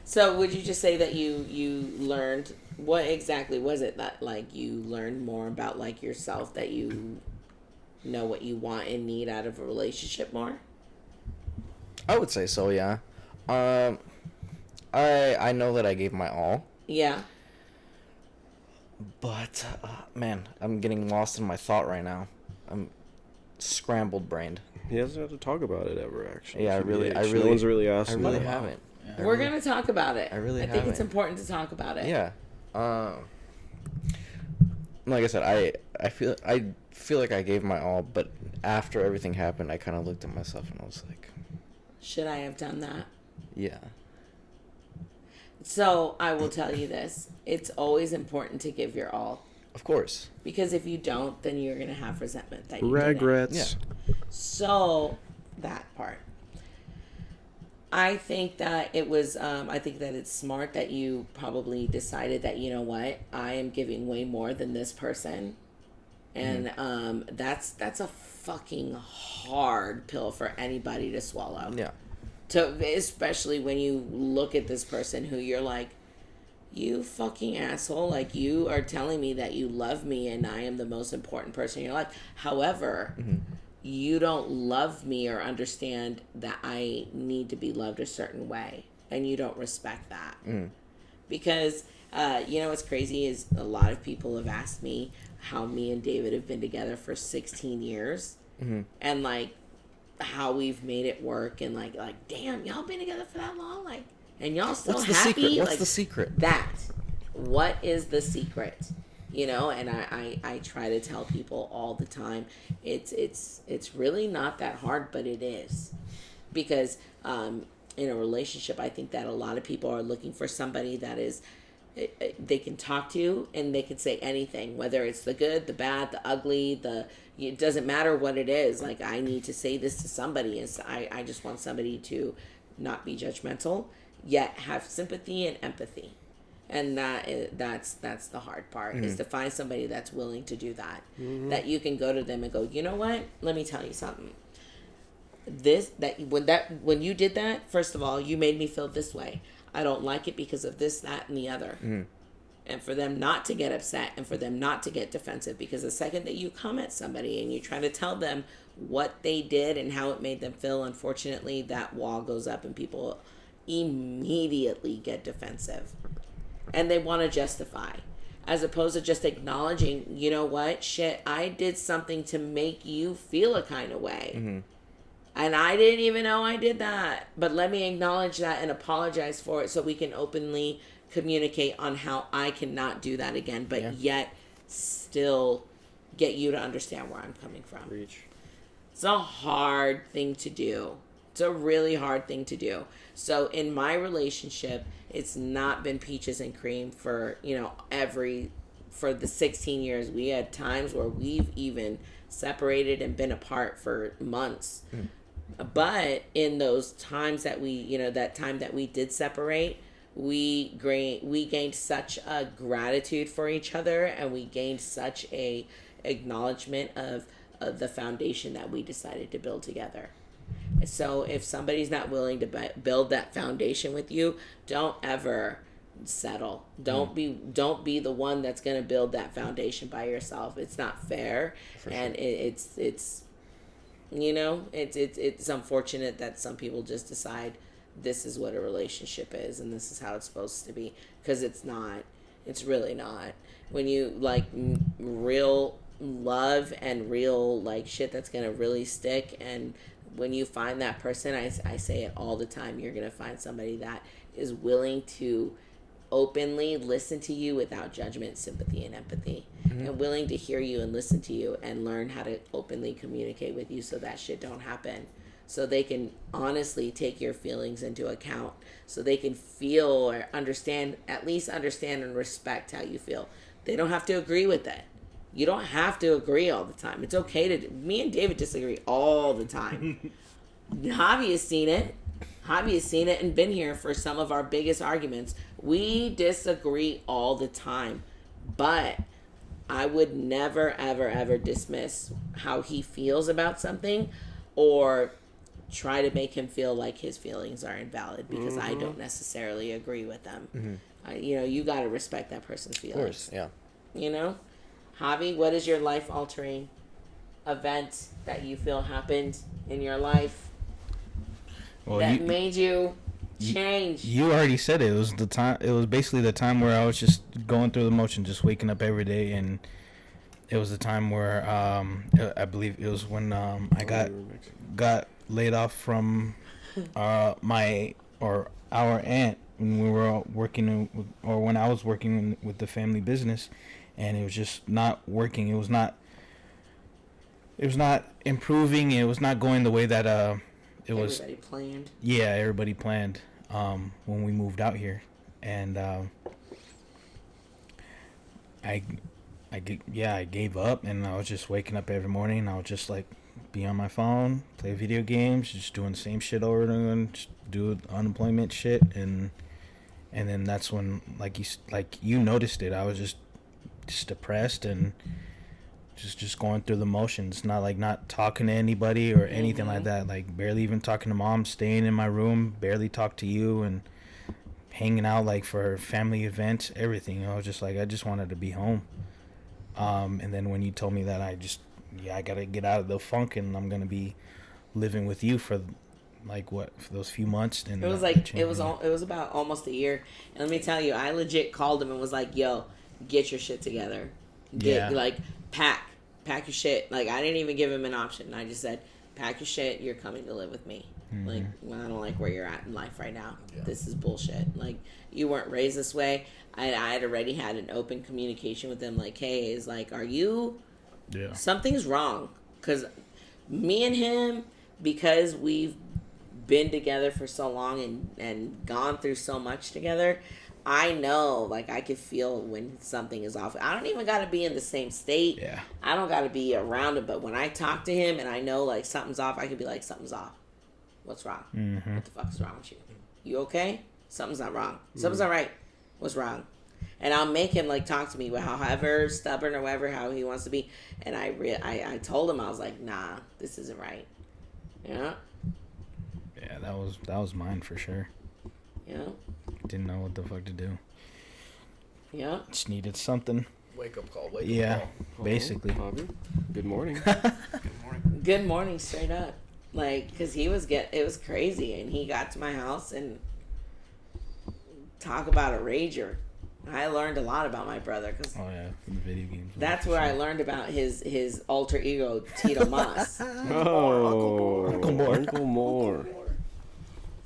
So would you just say that you learned, what exactly was it that like you learned more about like yourself, that you know what you want and need out of a relationship more? I would say so, yeah. I know that I gave my all. Yeah. But, man, I'm getting lost in my thought right now. I'm scrambled brained. He hasn't had to talk about it ever, actually. Yeah, I really- No one's really asked I him really that. haven't. Yeah. We're going to talk about it. I really think it's haven't. important to talk about it. Yeah. Like I said, I feel like I gave my all, but after everything happened, I kind of looked at myself and I was like, Should I have done that? yeah. So I will tell you this. It's always important to give your all. Of course. Because if you don't, then you're going to have resentment that you didn't. Regrets. Yeah. So, that part. I think that it was, I think that it's smart that you probably decided that, you know what, I am giving way more than this person. And that's a fucking hard pill for anybody to swallow. Yeah. Especially when you look at this person who you're like, you fucking asshole, like you are telling me that you love me and I am the most important person in your life. However, you don't love me or understand that I need to be loved a certain way, and you don't respect that. Because you know what's crazy is a lot of people have asked me how me and David have been together for 16 years and like how we've made it work, and like damn, y'all been together for that long, like, and y'all still What's the happy? secret? What's like, the secret? That. What is the secret? You know, and I try to tell people all the time, it's really not that hard, but it is. Because in a relationship, I think that a lot of people are looking for somebody that is, they can talk to and they can say anything, whether it's the good, the bad, the ugly, it doesn't matter what it is. Like, I need to say this to somebody, and so I just want somebody to not be judgmental, yet have sympathy and empathy. And that's the hard part, is to find somebody that's willing to do that. That you can go to them and go, you know what? Let me tell you something. When you did that, first of all, you made me feel this way. I don't like it because of this, that, and the other. And for them not to get upset and for them not to get defensive, because the second that you come at somebody and you try to tell them what they did and how it made them feel, unfortunately, that wall goes up and people immediately get defensive. And they want to justify, as opposed to just acknowledging, you know what, shit, I did something to make you feel a kind of way. And I didn't even know I did that. But let me acknowledge that and apologize for it so we can openly communicate on how I cannot do that again, but yet still get you to understand where I'm coming from. Reach. It's a hard thing to do. It's a really hard thing to do. So in my relationship, it's not been peaches and cream for, for the 16 years. We had times where we've even separated and been apart for months. But in those times that that time that we did separate, we gained such a gratitude for each other, and we gained such a acknowledgement of the foundation that we decided to build together. So if somebody's not willing to build that foundation with you, don't ever settle. Don't be the one that's going to build that foundation by yourself. It's not fair. And it's unfortunate that some people just decide this is what a relationship is and this is how it's supposed to be, because it's not. It's really not. When you real love and real shit that's going to really stick, and when you find that person, I say it all the time, you're going to find somebody that is willing to openly listen to you without judgment, sympathy, and empathy, and willing to hear you and listen to you and learn how to openly communicate with you so that shit don't happen. So they can honestly take your feelings into account, so they can feel or understand, at least understand and respect how you feel. They don't have to agree with that. You don't have to agree all the time. It's okay to. Me and David disagree all the time. Javi has seen it. Javi has seen it and been here for some of our biggest arguments. We disagree all the time, but I would never, ever, ever dismiss how he feels about something or try to make him feel like his feelings are invalid because I don't necessarily agree with them. You got to respect that person's feelings. Of course, yeah. Javi, what is your life-altering event that you feel happened in your life that made you change? You already said it. It was the time. It was basically the time where I was just going through the motion, just waking up every day, and it was the time where I believe it was when I got laid off from our aunt when we were working when I was working with the family business, and it was just not working. It was not improving. It was not going the way that Everybody planned. Yeah, everybody planned when we moved out here, and I gave up, and I was just waking up every morning, and I would just like be on my phone, play video games, just doing the same shit over and over again, just do unemployment shit, and then that's when like you noticed it. I was just depressed and just going through the motions, not talking to anybody or anything like that, like barely even talking to mom, staying in my room, barely talk to you, and hanging out like for family events, everything. I was just like, I just wanted to be home. And then when you told me that, I gotta get out of the funk, and I'm gonna be living with you for for those few months. And it was it was about almost a year. And let me tell you, I legit called him and was like, yo, get your shit together. Pack your shit. Like, I didn't even give him an option. I just said, pack your shit, you're coming to live with me. Like, I don't like where you're at in life right now. Yeah. This is bullshit. Like, you weren't raised this way. I had already had an open communication with him, like, hey, is like, are you... Yeah. Something's wrong. Because me and him, because we've been together for so long and gone through so much together, I know, like, I could feel when something is off. I don't even got to be in the same state. Yeah. I don't got to be around him. But when I talk to him and I know, like, something's off, I could be like, something's off. What's wrong? What the fuck is wrong with you? You okay? Something's not wrong. Something's not right. What's wrong? And I'll make him, like, talk to me, however stubborn or whatever, how he wants to be. And I told him, I was like, nah, this isn't right. Yeah? Yeah, that was mine for sure. Yeah. Didn't know what the fuck to do. Yeah. Just needed something. Wake up call. Wake up call. Basically. Good morning. Good morning, straight up. Like, because it was crazy. And he got to my house and talk about a rager. I learned a lot about my brother. Cause from the video games. That's where I learned about his alter ego, Tito Mas. Uncle Moore.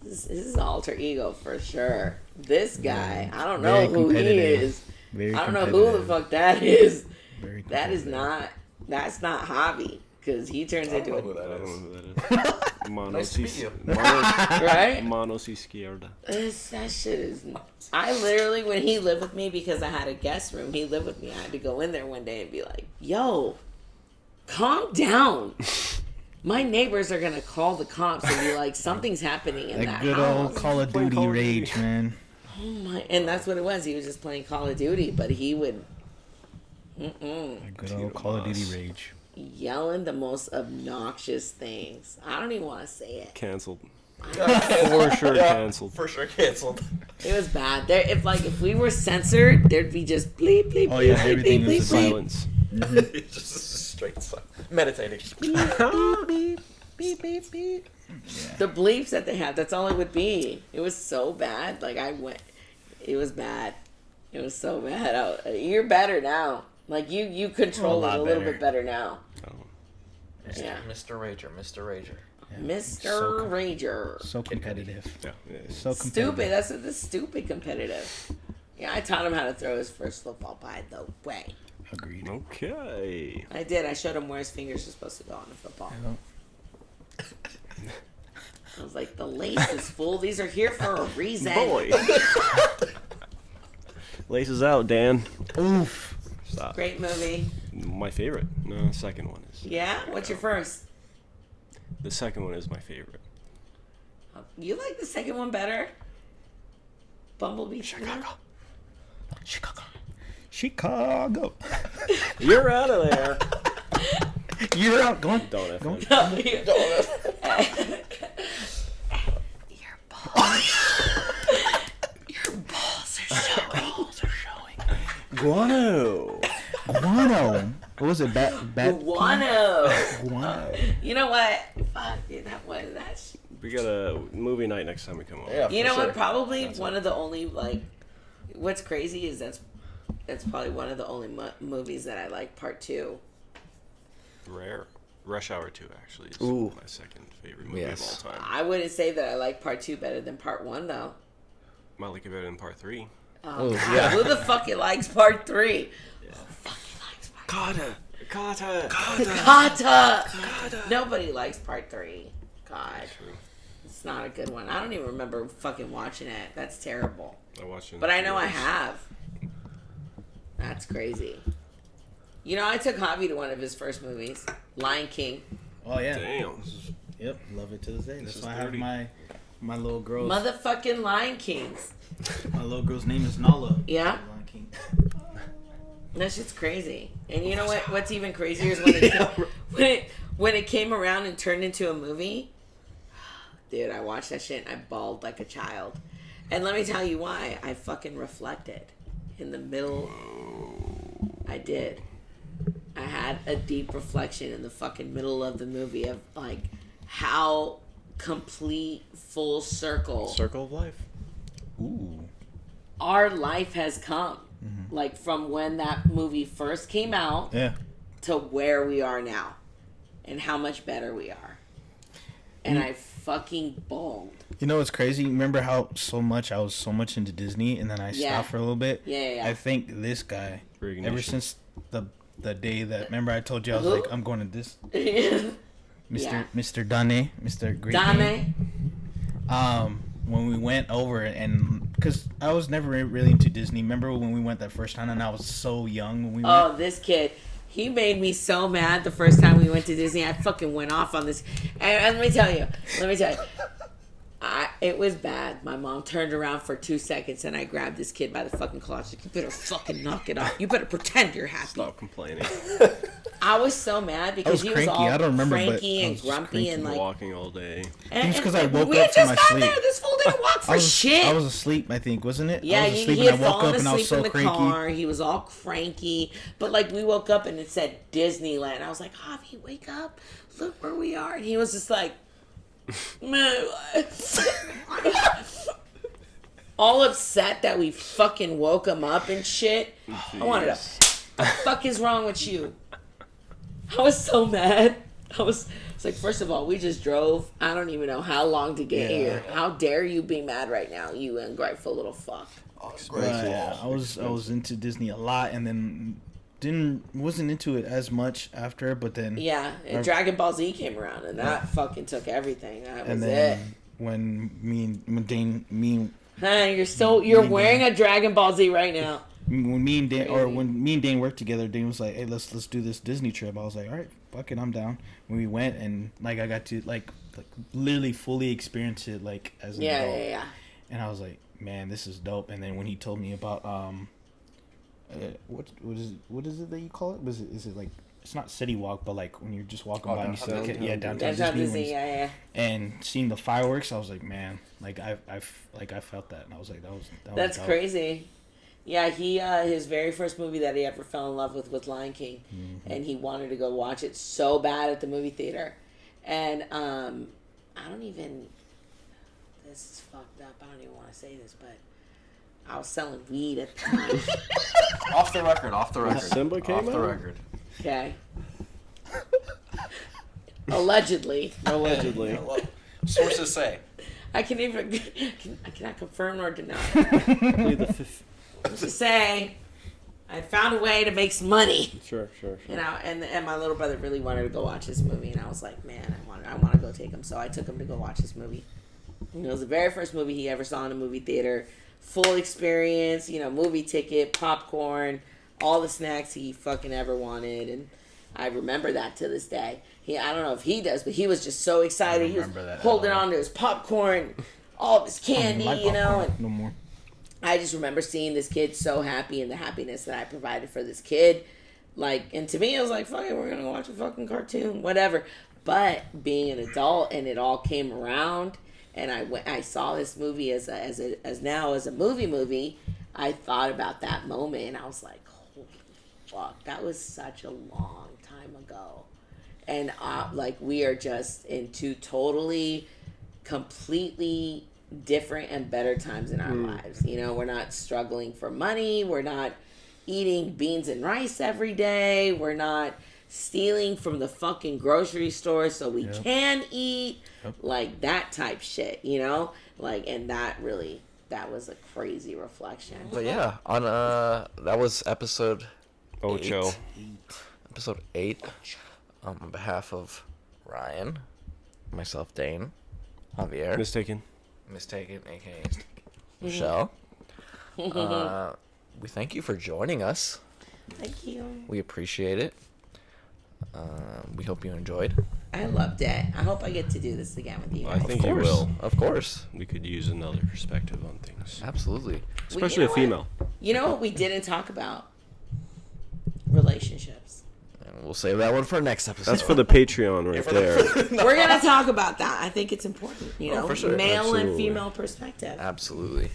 This is alter ego for sure. This guy, I don't know who he is. I don't know who the fuck that is. That's not Javi, because he turns into a... I don't know who that is. Manos izquierda. That shit is... I literally, when he lived with me, because I had a guest room, he lived with me. I had to go in there one day and be like, yo, calm down. My neighbors are going to call the cops and be like, something's happening in that house. Good old Call of Duty rage, man. Oh my! And that's what it was. He was just playing Call of Duty, but he would... Good old Call of Duty rage. Yelling the most obnoxious things. I don't even want to say it. Canceled. For sure canceled. For sure canceled. It was bad. If we were censored, there'd be just bleep, bleep, bleep, yeah, bleep, bleep, bleep, silence. It's just straight silence. Meditating. Beep, beep, beep, beep. Yeah. The bleeps that they had, that's all it would be. It was so bad. It was bad. It was so bad. You're better now. Like, you control it a little bit better now. Oh. Yeah. Mr. Rager. Yeah. Mr. Rager. So competitive. Yeah. So competitive. Stupid. That's stupid competitive. Yeah, I taught him how to throw his first football, by the way. Agreed. Okay. I did. I showed him where his fingers are supposed to go on the football. I was like, the lace is full. These are here for a reason. Boy. Laces out, Dan. Oof. Stop. Great movie. My favorite. No, the second one is. Yeah? What's your first? The second one is my favorite. You like the second one better? Bumblebee. Chicago. You're out of there. You're out. Go on. Don't F him. Your balls are showing. Guano. Guano. What was it? Bat. Guano. Guano. You know what? Fuck, dude, that was that. We got a movie night next time we come over. Yeah. You for know sure. what? Probably one of the only what's crazy is that's probably one of the only movies that I like part 2. Rare. Rush Hour 2 actually is Ooh. my second favorite movie Yes. of all time. I wouldn't say that I like part 2 better than part 1 though. Might like it better than part 3. Oh, Ooh, God. yeah. Who the fuck likes part 3? Yeah. Who the fuck likes part 3? Carter. Kata. Nobody likes part 3. God. True. It's not a good one. I don't even remember fucking watching it. That's terrible. I watched it. But I know I have. That's crazy. You know, I took Javi to one of his first movies, Lion King. Oh yeah. Damn. Yep. Love it to this day. This That's is why I have 30. my little girl's Motherfucking Lion King. my little girl's name is Nala. Yeah. Lion King. That shit's crazy. And you know what? What's even crazier is when it came around and turned into a movie. Dude, I watched that shit and I bawled like a child. And let me tell you why. I fucking reflected. In the middle, I did. I had a deep reflection in the fucking middle of the movie of like how complete full circle Circle of Life. Ooh. our life has come. Like from when that movie first came out Yeah. to where we are now and how much better we are. And I fucking bawled. You know what's crazy? Remember how I was so much into Disney, and then I Yeah. stopped for a little bit. Yeah. I think this guy, Recognition. ever since the day that, remember I told you I was Who? like, I'm going to this, Yeah. Mr. Donny, Mr. Great. Donny. When we went over and because I was never really into Disney. Remember when we went that first time, and I was so young when we went. Oh, this kid. He made me so mad the first time we went to Disney. I fucking went off on this. And let me tell you. It was bad. My mom turned around for 2 seconds and I grabbed this kid by the fucking collar. She's like, you better fucking knock it off. You better pretend you're happy. Stop complaining. I was so mad because he was cranky. all I don't remember, but cranky I and was just grumpy and like. Walking all day. And, It's 'cause I woke we up had from just my got sleep. there. This fool didn't walk for shit. I was asleep, I think, wasn't it? Yeah, I was asleep he had and I woke fallen up and I was asleep so in the cranky. car. He was all cranky. But, like, we woke up and it said Disneyland. I was like, Javi, wake up. Look where we are. And he was just like, man. All upset that we fucking woke him up and shit. I wanted to, the fuck is wrong with you? I was so mad. It's like, first of all, we just drove. I don't even know how long to get here. How dare you be mad right now, you ungrateful little fuck. Yeah, I was into Disney a lot, and then wasn't into it as much after, but then Yeah, and Dragon Ball Z came around, and that fucking took everything. That was and it. then when Dane You're wearing a Dragon Ball Z right now. when me and Dane worked together, Dane was like, "Hey, let's do this Disney trip." I was like, "All right, fuck it, I'm down." When we went and like I got to like literally fully experience it like as an adult. Yeah. And I was like, "Man, this is dope." And then when he told me about what is it that you call it? Is it like it's not City Walk, but like when you're just walking by and you see downtown downtown That's Disney, Disney, yeah. and seeing the fireworks, I was like, man, like I felt that, and I was like, that was That's dope. crazy. Yeah, he his very first movie that he ever fell in love with was Lion King, and he wanted to go watch it so bad at the movie theater, and I don't even. This is fucked up. I don't even want to say this, but I was selling weed at the time. Off the record. Simba came Off the out? record. Okay. Allegedly. Allegedly. Sources say. I cannot confirm nor deny. Plead the fifth. let's just say I found a way to make some money. Sure. You know, and my little brother really wanted to go watch this movie, and I was like, man, I want to go take him. So I took him to go watch this movie. And it was the very first movie he ever saw in a movie theater. Full experience, you know, movie ticket, popcorn, all the snacks he fucking ever wanted, and I remember that to this day. I don't know if he does, but he was just so excited. He was holding on to his popcorn, all of his candy, you know. And no more. I just remember seeing this kid so happy and the happiness that I provided for this kid. Like, and to me, I was like, fuck it, we're going to watch a fucking cartoon, whatever. But being an adult and it all came around, and I saw this movie as a movie, I thought about that moment, and I was like, holy fuck, that was such a long time ago. And like, we are just in two totally, completely different and better times in our lives. You know, we're not struggling for money. We're not eating beans and rice every day. We're not stealing from the fucking grocery store so we can eat. Like, that type shit, you know? Like, and that was a crazy reflection. But yeah, on that was episode Ocho. 8. On behalf of Ryan, myself, Dane, Javier, Mistaken, aka Michelle. We thank you for joining us. Thank you. We appreciate it. We hope you enjoyed. I loved it. I hope I get to do this again with you I guys. think you will. Of course. We could use another perspective on things, Absolutely. especially you know a female. You know what we didn't talk about? Relationships. And we'll save that one for next episode. That's for the Patreon right there. We're going to talk about that. I think it's important, you know, for sure. male and Absolutely. female perspective. Absolutely.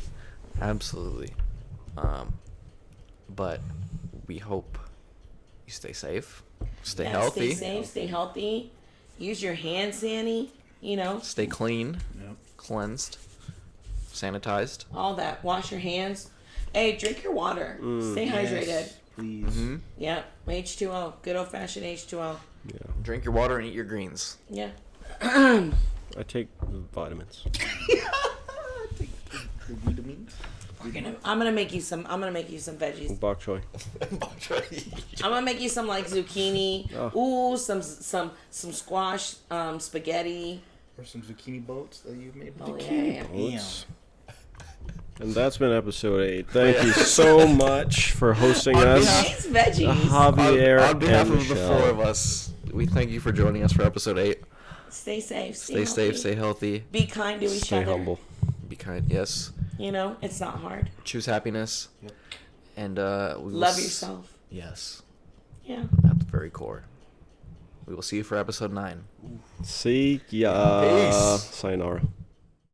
But we hope you stay safe, stay Yeah, healthy, Stay safe, stay healthy. Use your hand sanitizer, you know, stay clean, Yep. cleansed, sanitized. all that. Wash your hands. Hey, drink your water. Stay hydrated. Yes, please. Mm-hmm. Yeah, H2O. Good old fashioned H2O. Yeah, Drink your water and eat your greens. Yeah. I take vitamins. I'm gonna make you some veggies. Bok choy. I'm gonna make you some like zucchini. Oh. Ooh, some squash, spaghetti. Or some zucchini boats that you've made. Oh yeah. Oops. And that's been episode 8. Thank you so much for hosting us, Nice veggies. Javier On behalf and of the Michelle. 4 of us, we thank you for joining us for episode 8. Stay safe. Stay safe, stay healthy, Be kind to each Stay other. humble. be kind. Yes, You know, it's not hard. choose happiness. Yep. And we will Love yourself. Yes, Yeah. at the very core. We will see you for episode 9. See ya. Peace. Sayonara.